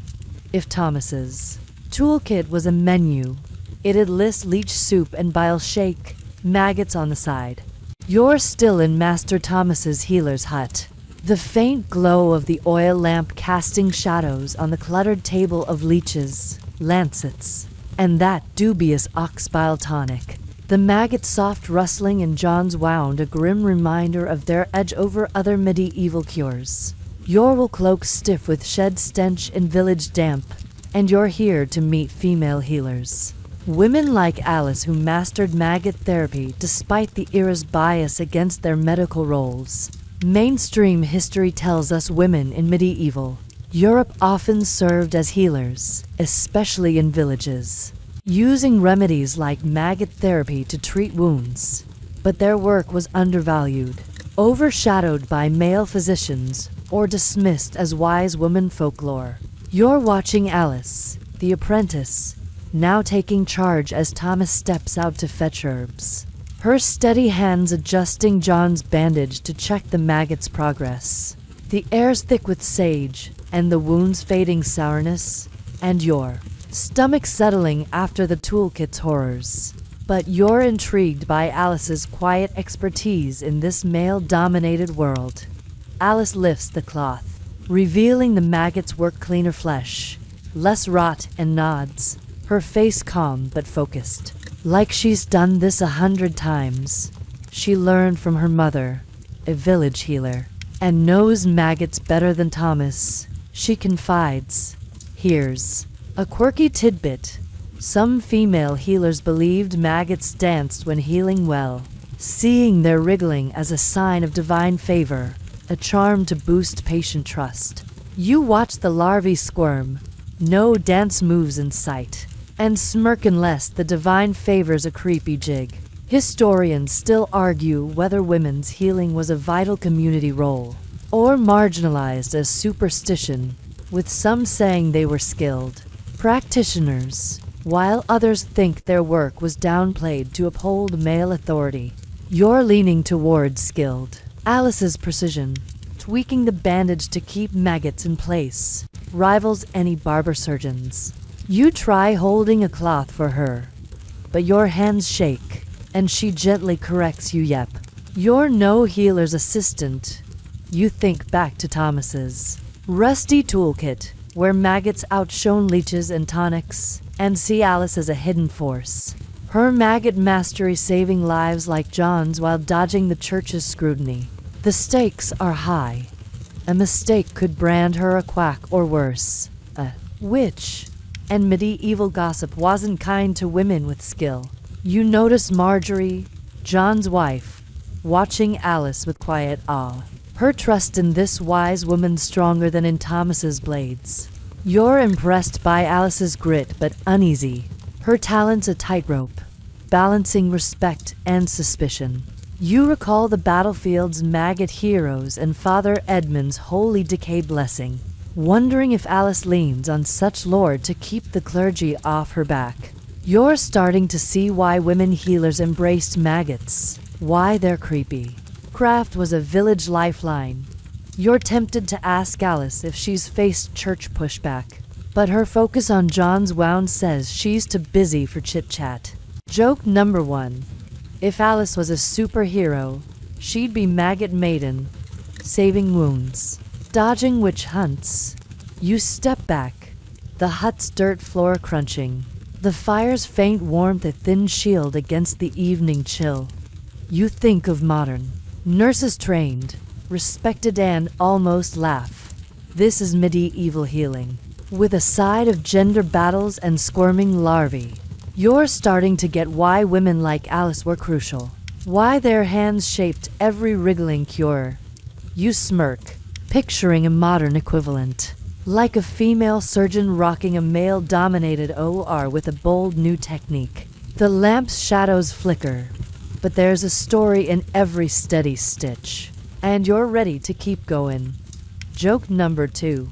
Speaker 1: If Thomas's toolkit was a menu, it'd list leech soup and bile shake, maggots on the side. You're still in Master Thomas's healer's hut, the faint glow of the oil lamp casting shadows on the cluttered table of leeches, lancets, and that dubious ox bile tonic. The maggot's soft rustling in John's wound, a grim reminder of their edge over other medieval cures. Your will cloak stiff with shed stench and village damp, and you're here to meet female healers. Women like Alice who mastered maggot therapy despite the era's bias against their medical roles. Mainstream history tells us women in medieval Europe often served as healers, especially in villages, using remedies like maggot therapy to treat wounds. But their work was undervalued, overshadowed by male physicians, or dismissed as wise woman folklore. You're watching Alice, the apprentice, now taking charge as Thomas steps out to fetch herbs, her steady hands adjusting John's bandage to check the maggot's progress. The air's thick with sage, and the wound's fading sourness, and your stomach settling after the toolkit's horrors. But you're intrigued by Alice's quiet expertise in this male-dominated world. Alice lifts the cloth, revealing the maggot's work cleaner flesh, less rot, and nods, her face calm but focused, like she's done this 100 times. She learned from her mother, a village healer, and knows maggots better than Thomas. She confides. Here's a quirky tidbit. Some female healers believed maggots danced when healing well, seeing their wriggling as a sign of divine favor, a charm to boost patient trust. You watch the larvae squirm, no dance moves in sight, and smirk unless the divine favors a creepy jig. Historians still argue whether women's healing was a vital community role, or marginalized as superstition, with some saying they were skilled practitioners, while others think their work was downplayed to uphold male authority. You're leaning towards skilled. Alice's precision, tweaking the bandage to keep maggots in place, rivals any barber surgeon's. You try holding a cloth for her, but your hands shake, and she gently corrects you. Yep, you're no healer's assistant. You think back to Thomas's rusty toolkit, where maggots outshone leeches and tonics, and see Alice as a hidden force. Her maggot mastery saving lives like John's while dodging the church's scrutiny. The stakes are high. A mistake could brand her a quack or worse, a witch. And medieval gossip wasn't kind to women with skill. You notice Marjorie, John's wife, watching Alice with quiet awe. Her trust in this wise woman stronger than in Thomas's blades. You're impressed by Alice's grit but uneasy. Her talent's a tightrope, balancing respect and suspicion. You recall the battlefield's maggot heroes and Father Edmund's holy decay blessing, wondering if Alice leans on such lore to keep the clergy off her back. You're starting to see why women healers embraced maggots, why they're creepy. Craft was a village lifeline. You're tempted to ask Alice if she's faced church pushback, but her focus on John's wound says she's too busy for chit-chat. Joke number 1. If Alice was a superhero, she'd be Maggot Maiden, saving wounds, dodging witch hunts. You step back, the hut's dirt floor crunching, the fire's faint warmth a thin shield against the evening chill. You think of modern, nurses trained, respected, and almost laugh. This is medieval healing, with a side of gender battles and squirming larvae. You're starting to get why women like Alice were crucial, why their hands shaped every wriggling cure. You smirk, picturing a modern equivalent, like a female surgeon rocking a male-dominated OR with a bold new technique. The lamp's shadows flicker, but there's a story in every steady stitch, and you're ready to keep going. Joke number 2.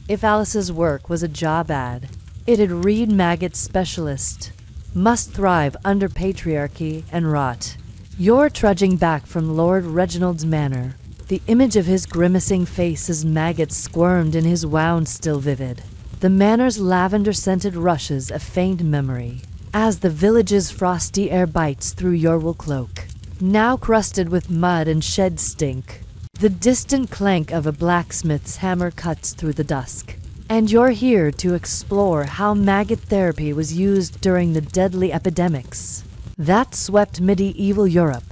Speaker 1: If Alice's work was a job ad, it'd read Maggot Specialist. Must thrive under patriarchy and rot. You're trudging back from Lord Reginald's manor. The image of his grimacing face as maggots squirmed in his wound still vivid. The manor's lavender-scented rushes a faint memory, as the village's frosty air bites through your wool cloak, now crusted with mud and shed stink. The distant clank of a blacksmith's hammer cuts through the dusk, and you're here to explore how maggot therapy was used during the deadly epidemics that swept medieval Europe,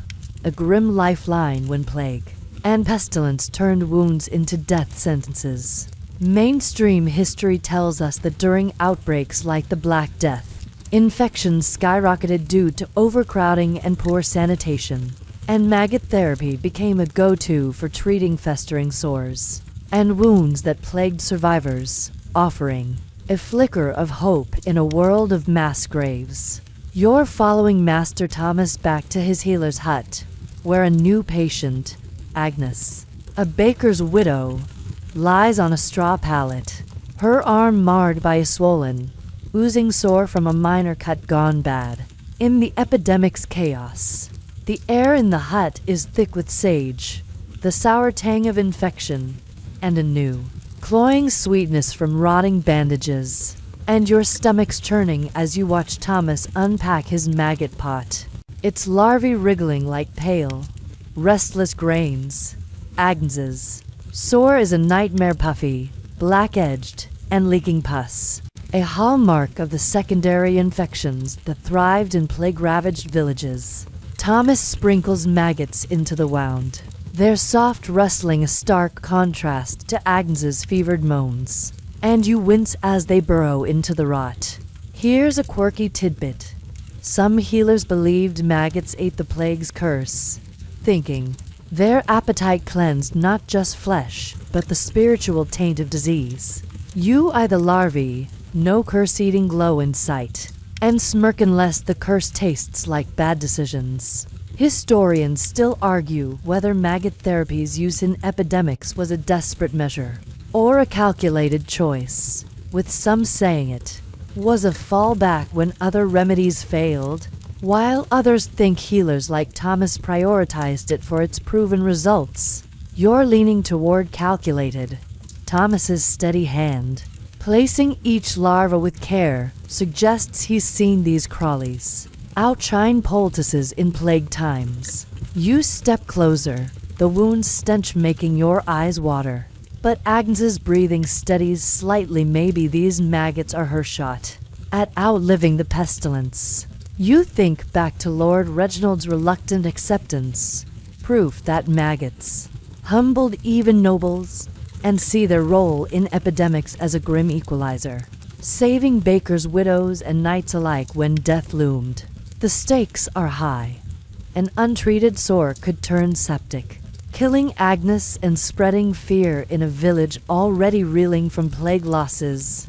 Speaker 1: a grim lifeline when plague and pestilence turned wounds into death sentences. Mainstream history tells us that during outbreaks like the Black Death, infections skyrocketed due to overcrowding and poor sanitation, and maggot therapy became a go-to for treating festering sores and wounds that plagued survivors, offering a flicker of hope in a world of mass graves. You're following Master Thomas back to his healer's hut, where a new patient, Agnes, a baker's widow, lies on a straw pallet, her arm marred by a swollen, oozing sore from a minor cut gone bad. In the epidemic's chaos, the air in the hut is thick with sage, the sour tang of infection, and a new, cloying sweetness from rotting bandages, and your stomach's churning as you watch Thomas unpack his maggot pot, its larvae wriggling like pale, restless grains. Agnes's sore is a nightmare, puffy, black-edged, and leaking pus, a hallmark of the secondary infections that thrived in plague-ravaged villages. Thomas sprinkles maggots into the wound, their soft rustling a stark contrast to Agnes's fevered moans, and you wince as they burrow into the rot. Here's a quirky tidbit. Some healers believed maggots ate the plague's curse, thinking their appetite cleansed not just flesh, but the spiritual taint of disease. You eye the larvae, no curse-eating glow in sight, and smirk unless the curse tastes like bad decisions. Historians still argue whether maggot therapy's use in epidemics was a desperate measure or a calculated choice, with some saying it was a fallback when other remedies failed, while others think healers like Thomas prioritized it for its proven results. You're leaning toward calculated. Thomas's steady hand, placing each larva with care, suggests he's seen these crawlies outshine poultices in plague times. You step closer, the wound's stench making your eyes water. But Agnes's breathing steadies slightly. Maybe these maggots are her shot at outliving the pestilence. You think back to Lord Reginald's reluctant acceptance, proof that maggots humbled even nobles, and see their role in epidemics as a grim equalizer, saving bakers, widows, and knights alike when death loomed. The stakes are high. An untreated sore could turn septic, killing Agnes and spreading fear in a village already reeling from plague losses.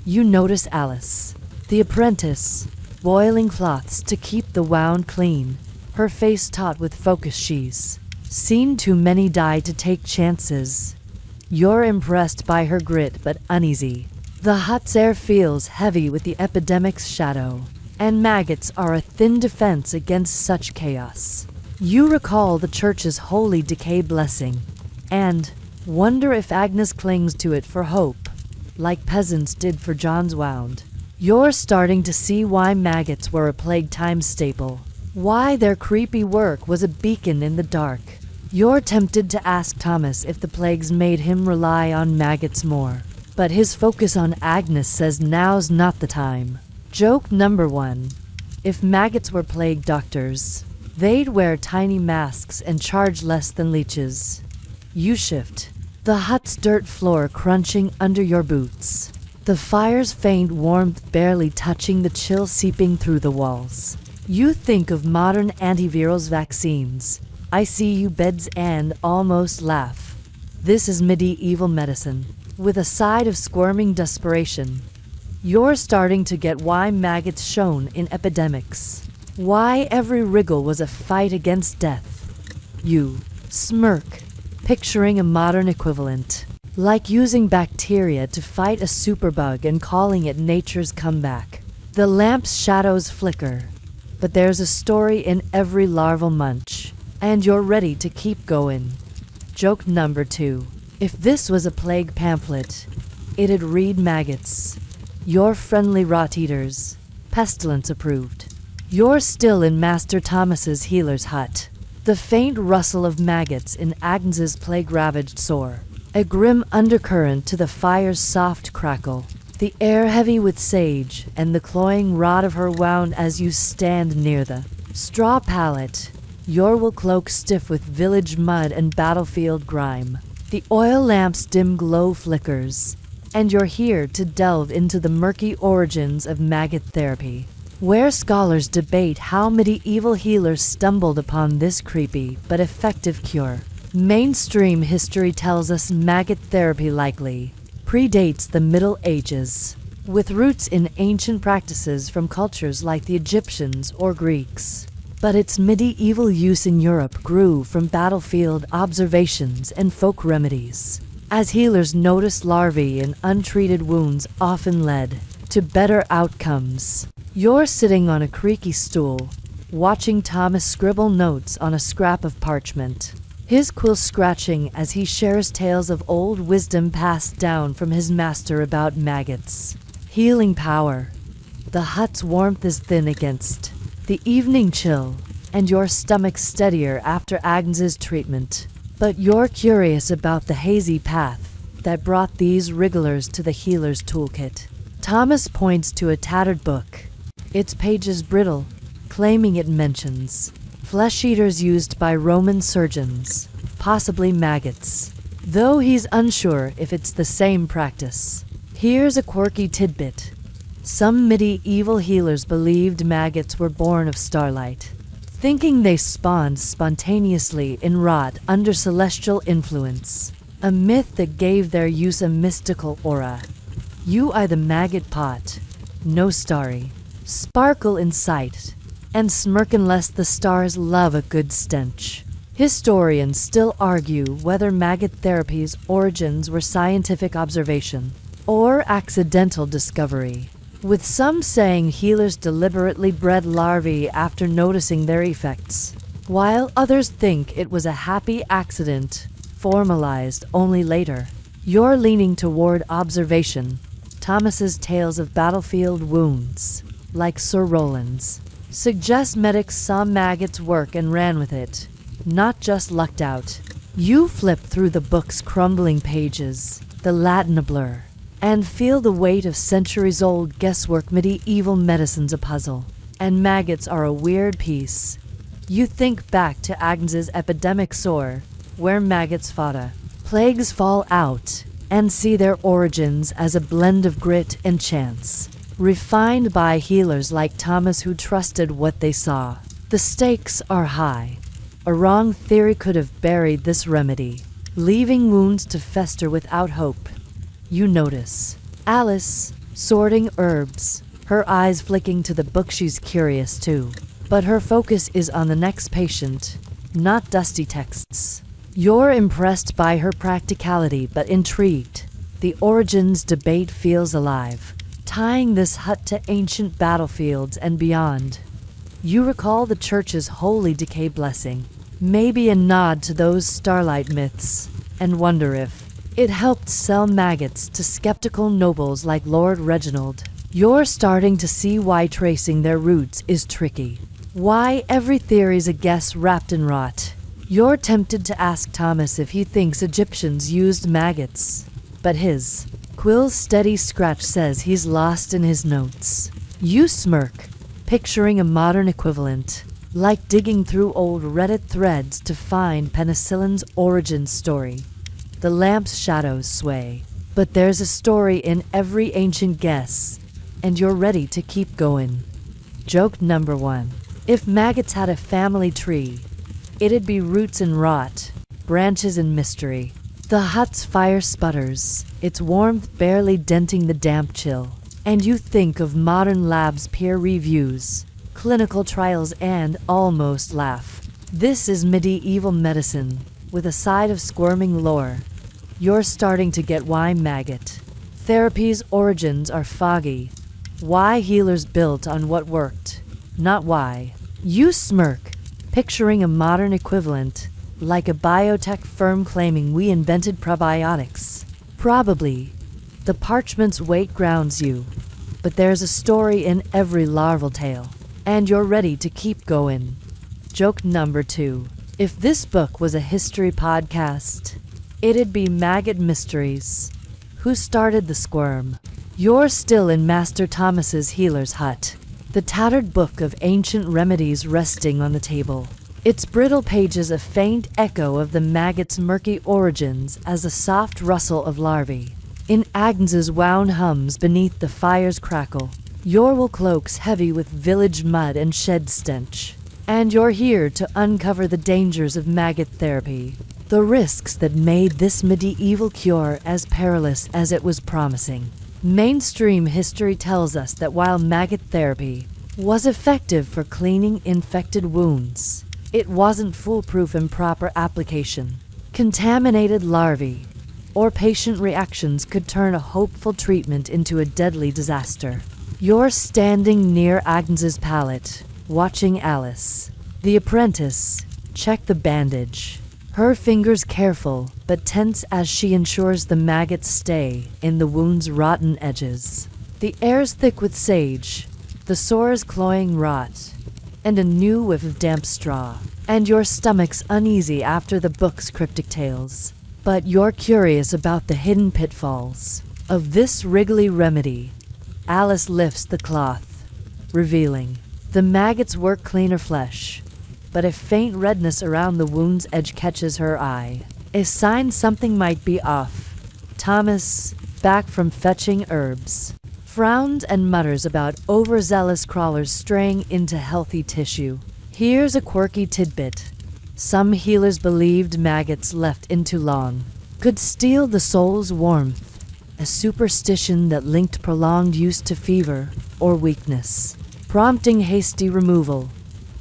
Speaker 1: You notice Alice, the apprentice, boiling cloths to keep the wound clean, her face taut with focus. She's seen too many die to take chances. You're impressed by her grit but uneasy. The hut's air feels heavy with the epidemic's shadow, and maggots are a thin defense against such chaos. You recall the church's holy decay blessing, and wonder if Agnes clings to it for hope, like peasants did for John's wound. You're starting to see why maggots were a plague time staple, why their creepy work was a beacon in the dark. You're tempted to ask Thomas if the plagues made him rely on maggots more, but his focus on Agnes says now's not the time. Joke number 1. If maggots were plague doctors, they'd wear tiny masks and charge less than leeches. You shift, the hut's dirt floor crunching under your boots, the fire's faint warmth barely touching the chill seeping through the walls. You think of modern antivirals, vaccines, ICU beds, and almost laugh. This is medieval medicine, with a side of squirming desperation. You're starting to get why maggots shone in epidemics, why every wriggle was a fight against death. You smirk, picturing a modern equivalent, like using bacteria to fight a superbug and calling it nature's comeback. The lamp's shadows flicker, but there's a story in every larval munch, and you're ready to keep going. Joke number 2. If this was a plague pamphlet, it'd read maggots, your friendly rot-eaters, pestilence approved. You're still in Master Thomas's healer's hut, the faint rustle of maggots in Agnes's plague-ravaged sore, a grim undercurrent to the fire's soft crackle, the air heavy with sage and the cloying rot of her wound as you stand near the straw pallet, your wool cloak stiff with village mud and battlefield grime. The oil lamp's dim glow flickers, and you're here to delve into the murky origins of maggot therapy, where scholars debate how medieval healers stumbled upon this creepy but effective cure. Mainstream history tells us maggot therapy likely predates the Middle Ages, with roots in ancient practices from cultures like the Egyptians or Greeks. But its medieval use in Europe grew from battlefield observations and folk remedies, as healers noticed larvae in untreated wounds often led to better outcomes. You're sitting on a creaky stool, watching Thomas scribble notes on a scrap of parchment, his quill scratching as he shares tales of old wisdom passed down from his master about maggots. Healing power. The hut's warmth is thin against the evening chill, and your stomach steadier after Agnes's treatment. But you're curious about the hazy path that brought these wrigglers to the healer's toolkit. Thomas points to a tattered book, its pages brittle, claiming it mentions flesh-eaters used by Roman surgeons, possibly maggots, though he's unsure if it's the same practice. Here's a quirky tidbit. Some medieval healers believed maggots were born of starlight, thinking they spawned spontaneously in rot under celestial influence, a myth that gave their use a mystical aura. You eye the maggot pot, no starry sparkle in sight, and smirk unless the stars love a good stench. Historians still argue whether maggot therapy's origins were scientific observation or accidental discovery, with some saying healers deliberately bred larvae after noticing their effects, while others think it was a happy accident, formalized only later. You're leaning toward observation. Thomas's tales of battlefield wounds, like Sir Roland's, suggest medics saw maggots work and ran with it, not just lucked out. You flip through the book's crumbling pages, the Latin a blur, and feel the weight of centuries-old guesswork. Medieval medicine's a puzzle, and maggots are a weird piece. You think back to Agnes's epidemic sore, where maggots fodder plagues fall out, and see their origins as a blend of grit and chance, refined by healers like Thomas who trusted what they saw. The stakes are high. A wrong theory could have buried this remedy, leaving wounds to fester without hope. You notice Alice sorting herbs, her eyes flicking to the book. She's curious too. but her focus is on the next patient, not dusty texts. You're impressed by her practicality but intrigued. The origins debate feels alive, tying this hut to ancient battlefields and beyond. You recall the church's holy decay blessing, maybe a nod to those starlight myths, and wonder if it helped sell maggots to skeptical nobles like Lord Reginald. You're starting to see why tracing their roots is tricky. Why every theory's a guess wrapped in rot. You're tempted to ask Thomas if he thinks Egyptians used maggots, but his quill's steady scratch says he's lost in his notes. You smirk, picturing a modern equivalent, like digging through old Reddit threads to find penicillin's origin story. The lamp's shadows sway, but there's a story in every ancient guess, and you're ready to keep going. Joke number 1. If maggots had a family tree, it'd be roots and rot, branches and mystery. The hut's fire sputters, its warmth barely denting the damp chill, and you think of modern labs' peer reviews, clinical trials, and almost laugh. This is medieval medicine, with a side of squirming lore. You're starting to get why maggot therapy's origins are foggy, why healers built on what worked, not why. You smirk, picturing a modern equivalent, like a biotech firm claiming we invented probiotics. Probably. The parchment's weight grounds you, but there's a story in every larval tale, and you're ready to keep going. Joke number 2. If this book was a history podcast, it'd be Maggot Mysteries. Who started the squirm? You're still in Master Thomas's healer's hut, the tattered book of ancient remedies resting on the table. Its brittle pages a faint echo of the maggot's murky origins as a soft rustle of larvae. In Agnes's wound hums beneath the fire's crackle, your wool cloaks heavy with village mud and shed stench. And you're here to uncover the dangers of maggot therapy, the risks that made this medieval cure as perilous as it was promising. Mainstream history tells us that while maggot therapy was effective for cleaning infected wounds, it wasn't foolproof in proper application. Contaminated larvae or patient reactions could turn a hopeful treatment into a deadly disaster. You're standing near Agnes's pallet, watching Alice, the apprentice, check the bandage. Her fingers careful but tense as she ensures the maggots stay in the wound's rotten edges. The air's thick with sage, the sore's cloying rot, and a new whiff of damp straw. And your stomach's uneasy after the book's cryptic tales. But you're curious about the hidden pitfalls of this wriggly remedy. Alice lifts the cloth, revealing the maggots work cleaner flesh, but a faint redness around the wound's edge catches her eye, a sign something might be off. Thomas, back from fetching herbs, frowns and mutters about overzealous crawlers straying into healthy tissue. Here's a quirky tidbit. Some healers believed maggots left in too long could steal the soul's warmth, a superstition that linked prolonged use to fever or weakness, prompting hasty removal.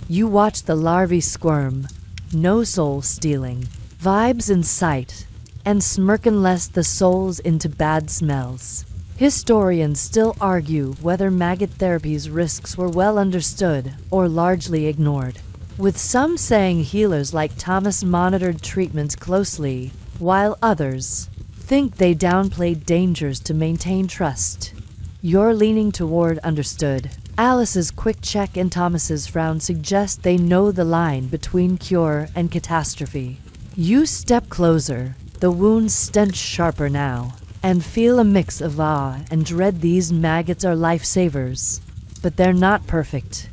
Speaker 1: You watch the larvae squirm, no soul stealing, vibes in sight, and smirk unless the soul's into bad smells. Historians still argue whether maggot therapy's risks were well understood or largely ignored, with some saying healers like Thomas monitored treatments closely, while others think they downplayed dangers to maintain trust. You're leaning toward understood. Alice's quick check and Thomas's frown suggest they know the line between cure and catastrophe. You step closer, the wound's stench sharper now, and feel a mix of awe and dread. These maggots are lifesavers, but they're not perfect.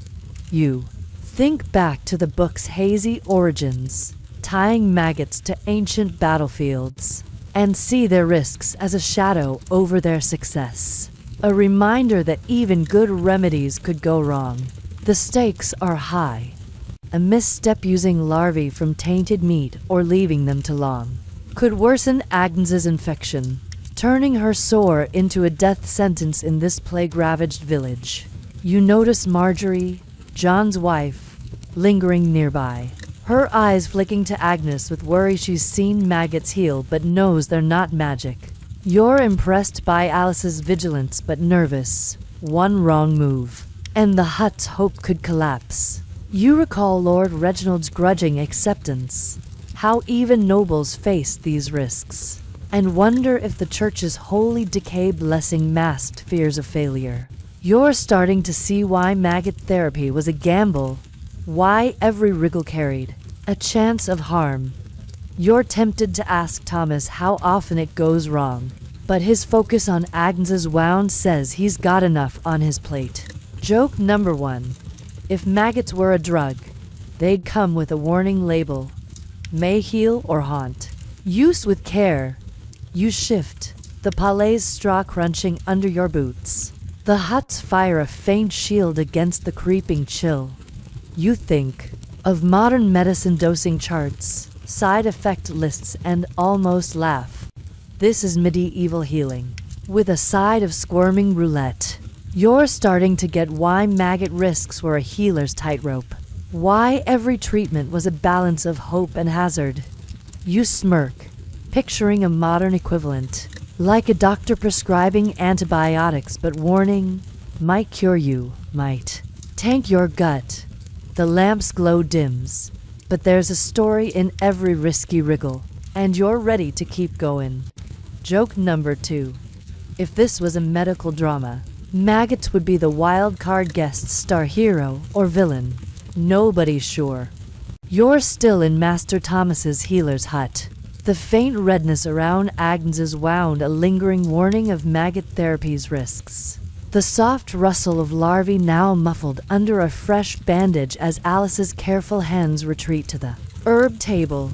Speaker 1: You think back to the book's hazy origins, tying maggots to ancient battlefields, and see their risks as a shadow over their success. A reminder that even good remedies could go wrong. The stakes are high. A misstep using larvae from tainted meat or leaving them too long could worsen Agnes's infection, turning her sore into a death sentence in this plague-ravaged village. You notice Marjorie, John's wife, lingering nearby. Her eyes flicking to Agnes with worry. She's seen maggots heal but knows they're not magic. You're impressed by Alice's vigilance but nervous. One wrong move, and the hut's hope could collapse. You recall Lord Reginald's grudging acceptance, how even nobles faced these risks, and wonder if the church's holy decay blessing masked fears of failure. You're starting to see why maggot therapy was a gamble, why every wriggle carried a chance of harm. You're tempted to ask Thomas how often it goes wrong, but his focus on Agnes's wound says he's got enough on his plate. Joke number 1. If maggots were a drug, they'd come with a warning label. May heal or haunt. Use with care. You shift, the palais straw crunching under your boots. The huts fire a faint shield against the creeping chill. You think of modern medicine dosing charts, side effect lists, and almost laugh. This is medieval healing, with a side of squirming roulette. You're starting to get why maggot risks were a healer's tightrope. Why every treatment was a balance of hope and hazard. You smirk, picturing a modern equivalent, like a doctor prescribing antibiotics but warning, might cure you, might tank your gut. The lamp's glow dims, but there's a story in every risky wriggle, and you're ready to keep going. Joke number 2. If this was a medical drama, maggots would be the wild card guest star, hero or villain. Nobody's sure. You're still in Master Thomas's healer's hut. The faint redness around Agnes's wound a lingering warning of maggot therapy's risks. The soft rustle of larvae now muffled under a fresh bandage as Alice's careful hands retreat to the herb table.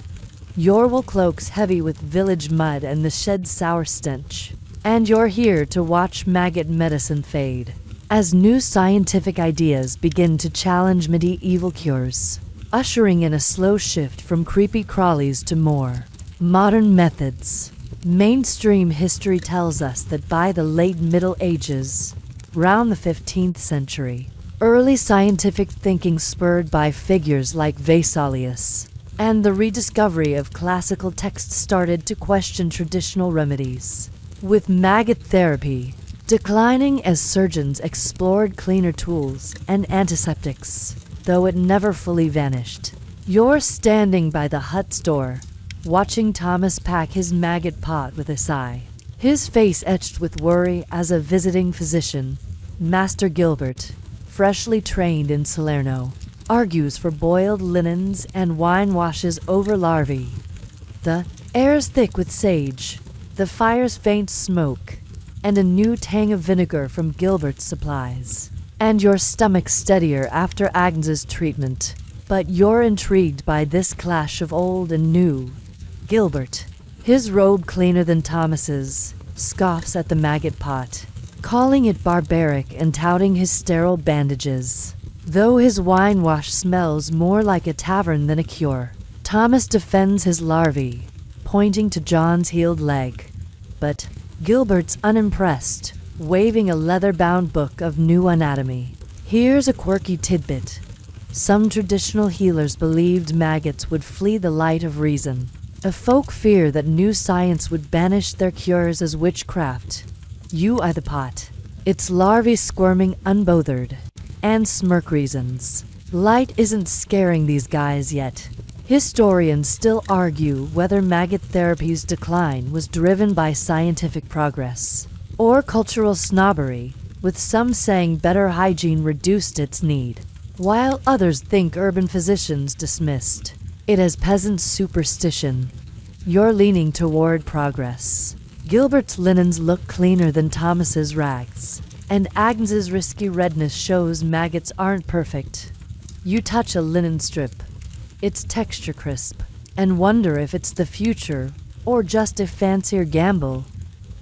Speaker 1: Your wool cloaks heavy with village mud and the shed's sour stench. And you're here to watch maggot medicine fade, as new scientific ideas begin to challenge medieval cures, ushering in a slow shift from creepy crawlies to more modern methods. Mainstream history tells us that by the late Middle Ages, round the 15th century, early scientific thinking spurred by figures like Vesalius and the rediscovery of classical texts started to question traditional remedies, with maggot therapy declining as surgeons explored cleaner tools and antiseptics, though it never fully vanished. You're standing by the hut's door, watching Thomas pack his maggot pot with a sigh, his face etched with worry as a visiting physician. Master Gilbert, freshly trained in Salerno, argues for boiled linens and wine washes over larvae. The air's thick with sage, the fire's faint smoke, and a new tang of vinegar from Gilbert's supplies. And your stomach steadier after Agnes's treatment. But you're intrigued by this clash of old and new. Gilbert, his robe cleaner than Thomas's, scoffs at the maggot pot, calling it barbaric and touting his sterile bandages. Though his wine wash smells more like a tavern than a cure, Thomas defends his larvae, pointing to John's healed leg. But Gilbert's unimpressed, waving a leather-bound book of new anatomy. Here's a quirky tidbit. Some traditional healers believed maggots would flee the light of reason, a folk fear that new science would banish their cures as witchcraft. You eye the pot, its larvae squirming unbothered, and smirk reasons. Light isn't scaring these guys yet. Historians still argue whether maggot therapy's decline was driven by scientific progress or cultural snobbery, with some saying better hygiene reduced its need, while others think urban physicians dismissed it as peasant superstition. You're leaning toward progress. Gilbert's linens look cleaner than Thomas's rags, and Agnes's risky redness shows maggots aren't perfect. You touch a linen strip, its texture crisp, and wonder if it's the future or just a fancier gamble.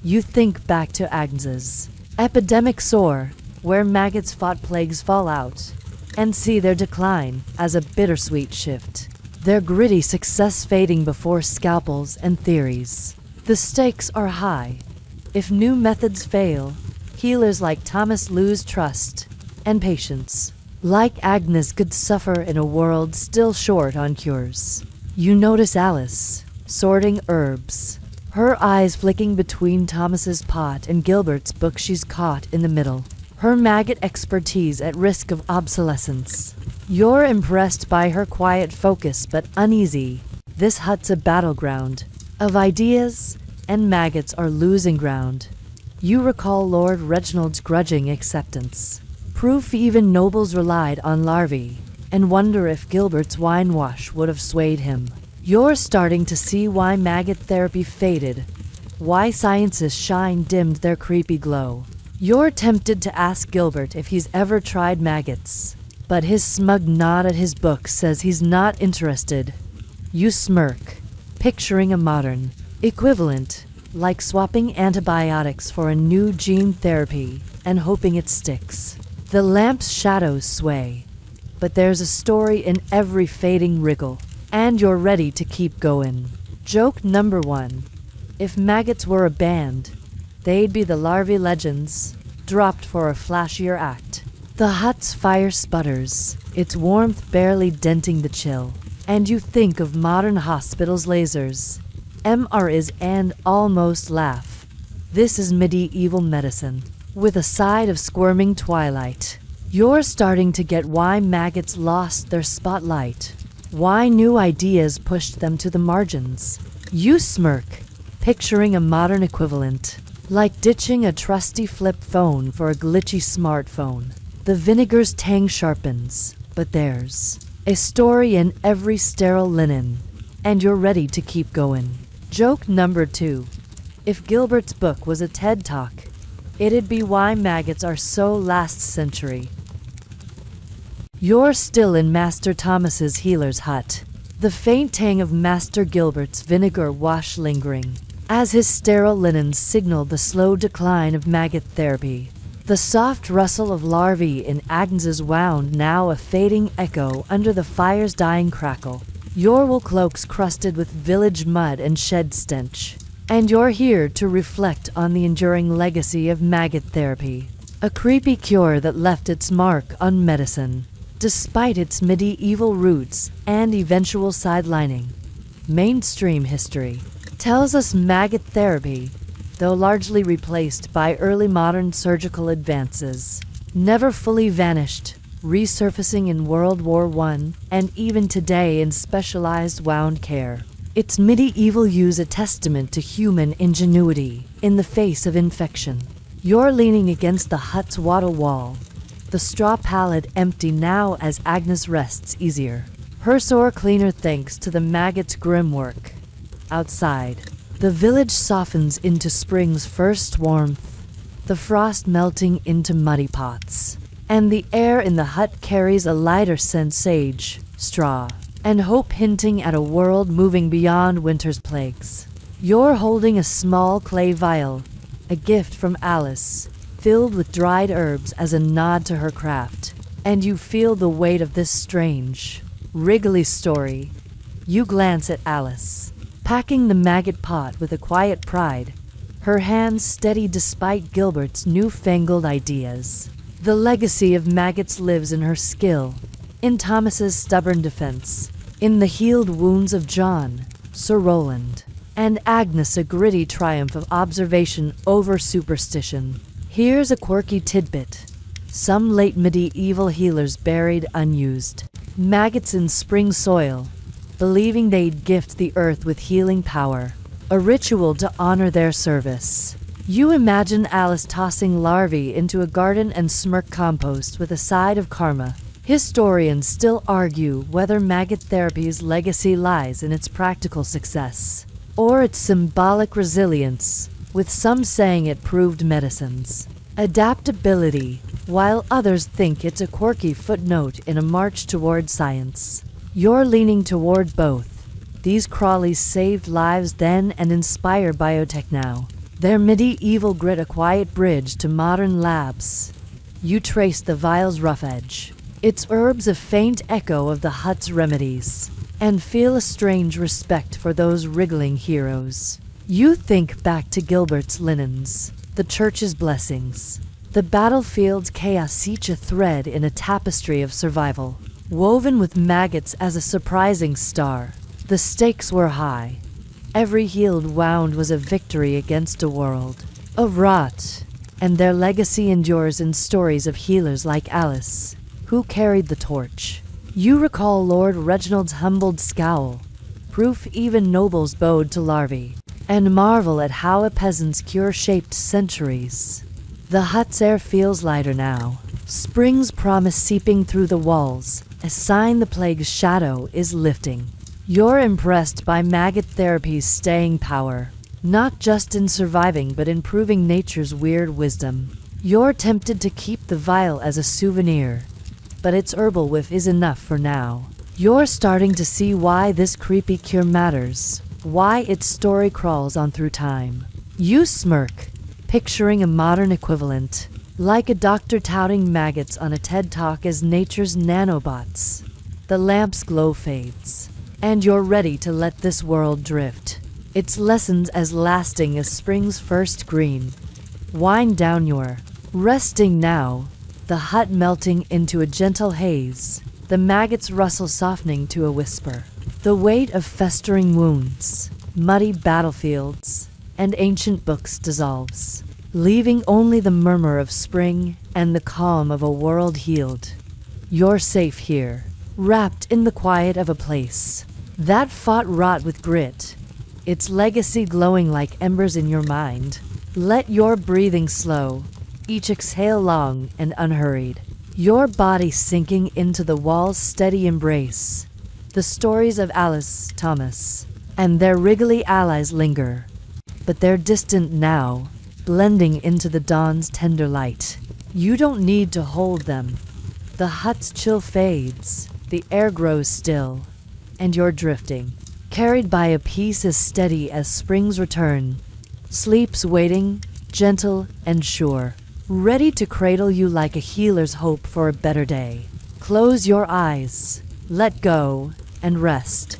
Speaker 1: You think back to Agnes's epidemic sore, where maggots fought plague's fallout, and see their decline as a bittersweet shift, their gritty success fading before scalpels and theories. The stakes are high. If new methods fail, healers like Thomas lose trust and patience. Like Agnes could suffer in a world still short on cures. You notice Alice, sorting herbs, her eyes flicking between Thomas's pot and Gilbert's book she's caught in the middle, her maggot expertise at risk of obsolescence. You're impressed by her quiet focus but uneasy. This hut's a battleground of ideas, and maggots are losing ground. You recall Lord Reginald's grudging acceptance, proof even nobles relied on larvae, and wonder if Gilbert's winewash would have swayed him. You're starting to see why maggot therapy faded, why science's shine dimmed their creepy glow. You're tempted to ask Gilbert if he's ever tried maggots, but his smug nod at his book says he's not interested. You smirk, picturing a modern equivalent, like swapping antibiotics for a new gene therapy and hoping it sticks. The lamp's shadows sway, but there's a story in every fading wriggle, and you're ready to keep going. Joke number 1. If maggots were a band, they'd be the larvae legends, dropped for a flashier act. The hut's fire sputters, its warmth barely denting the chill, and you think of modern hospitals' lasers, MRIs, and almost laugh. This is medieval medicine, with a side of squirming twilight. You're starting to get why maggots lost their spotlight, why new ideas pushed them to the margins. You smirk, picturing a modern equivalent, like ditching a trusty flip phone for a glitchy smartphone. The vinegar's tang sharpens, but there's a story in every sterile linen, and you're ready to keep going. Joke number 2. If Gilbert's book was a TED Talk, it'd be why maggots are so last century. You're still in Master Thomas's healer's hut, the faint tang of Master Gilbert's vinegar wash lingering, as his sterile linens signal the slow decline of maggot therapy. The soft rustle of larvae in Agnes's wound now a fading echo under the fire's dying crackle. Your wool cloaks crusted with village mud and shed stench, and you're here to reflect on the enduring legacy of maggot therapy, a creepy cure that left its mark on medicine, despite its medieval roots and eventual sidelining. Mainstream history tells us maggot therapy, though largely replaced by early modern surgical advances, never fully vanished, resurfacing in World War I and even today in specialized wound care. Its medieval use a testament to human ingenuity in the face of infection. You're leaning against the hut's wattle wall, the straw pallet empty now as Agnes rests easier, her sore cleaner thanks to the maggot's grim work. Outside, the village softens into spring's first warmth, the frost melting into muddy pots, and the air in the hut carries a lighter scent: sage, straw, and hope, hinting at a world moving beyond winter's plagues. You're holding a small clay vial, a gift from Alice, filled with dried herbs as a nod to her craft, and you feel the weight of this strange, wriggly story. You glance at Alice, packing the maggot pot with a quiet pride, her hands steady despite Gilbert's newfangled ideas. The legacy of maggots lives in her skill, in Thomas's stubborn defense, in the healed wounds of John, Sir Roland, and Agnes, a gritty triumph of observation over superstition. Here's a quirky tidbit. Some late medieval healers buried unused maggots in spring soil, believing they'd gift the earth with healing power, a ritual to honor their service. You imagine Alice tossing larvae into a garden and smirk compost with a side of karma. Historians still argue whether maggot therapy's legacy lies in its practical success or its symbolic resilience, with some saying it proved medicine's adaptability, while others think it's a quirky footnote in a march toward science. You're leaning toward both. These crawlies saved lives then and inspire biotech now. Their medieval grit a quiet bridge to modern labs. You trace the vial's rough edge, its herbs a faint echo of the hut's remedies, and feel a strange respect for those wriggling heroes. You think back to Gilbert's linens, the church's blessings, The battlefield's chaos, each a thread in a tapestry of survival, woven with maggots as a surprising star. The stakes were high. Every healed wound was a victory against a world of rot, and their legacy endures in stories of healers like Alice, who carried the torch. You recall Lord Reginald's humbled scowl, proof even nobles bowed to larvae, and marvel at how a peasant's cure shaped centuries. The hut's air feels lighter now, spring's promise seeping through the walls, a sign the plague's shadow is lifting. You're impressed by maggot therapy's staying power, not just in surviving but in proving nature's weird wisdom. You're tempted to keep the vial as a souvenir, but its herbal whiff is enough for now. You're starting to see why this creepy cure matters, why its story crawls on through time. You smirk, picturing a modern equivalent, like a doctor touting maggots on a TED Talk as nature's nanobots. The lamp's glow fades, and you're ready to let this world drift, its lessons as lasting as spring's first green. Wind down, you're resting now, the hut melting into a gentle haze, the maggots rustle softening to a whisper. The weight of festering wounds, muddy battlefields, and ancient books dissolves, leaving only the murmur of spring and the calm of a world healed. You're safe here, wrapped in the quiet of a place that fought rot with grit, its legacy glowing like embers in your mind. Let your breathing slow, each exhale long and unhurried, your body sinking into the wall's steady embrace. The stories of Alice, Thomas, and their wriggly allies linger, but they're distant now, blending into the dawn's tender light. You don't need to hold them. The hut's chill fades, the air grows still, and you're drifting, carried by a peace as steady as spring's return. Sleep's waiting, gentle and sure, ready to cradle you like a healer's hope for a better day. Close your eyes, let go, and rest.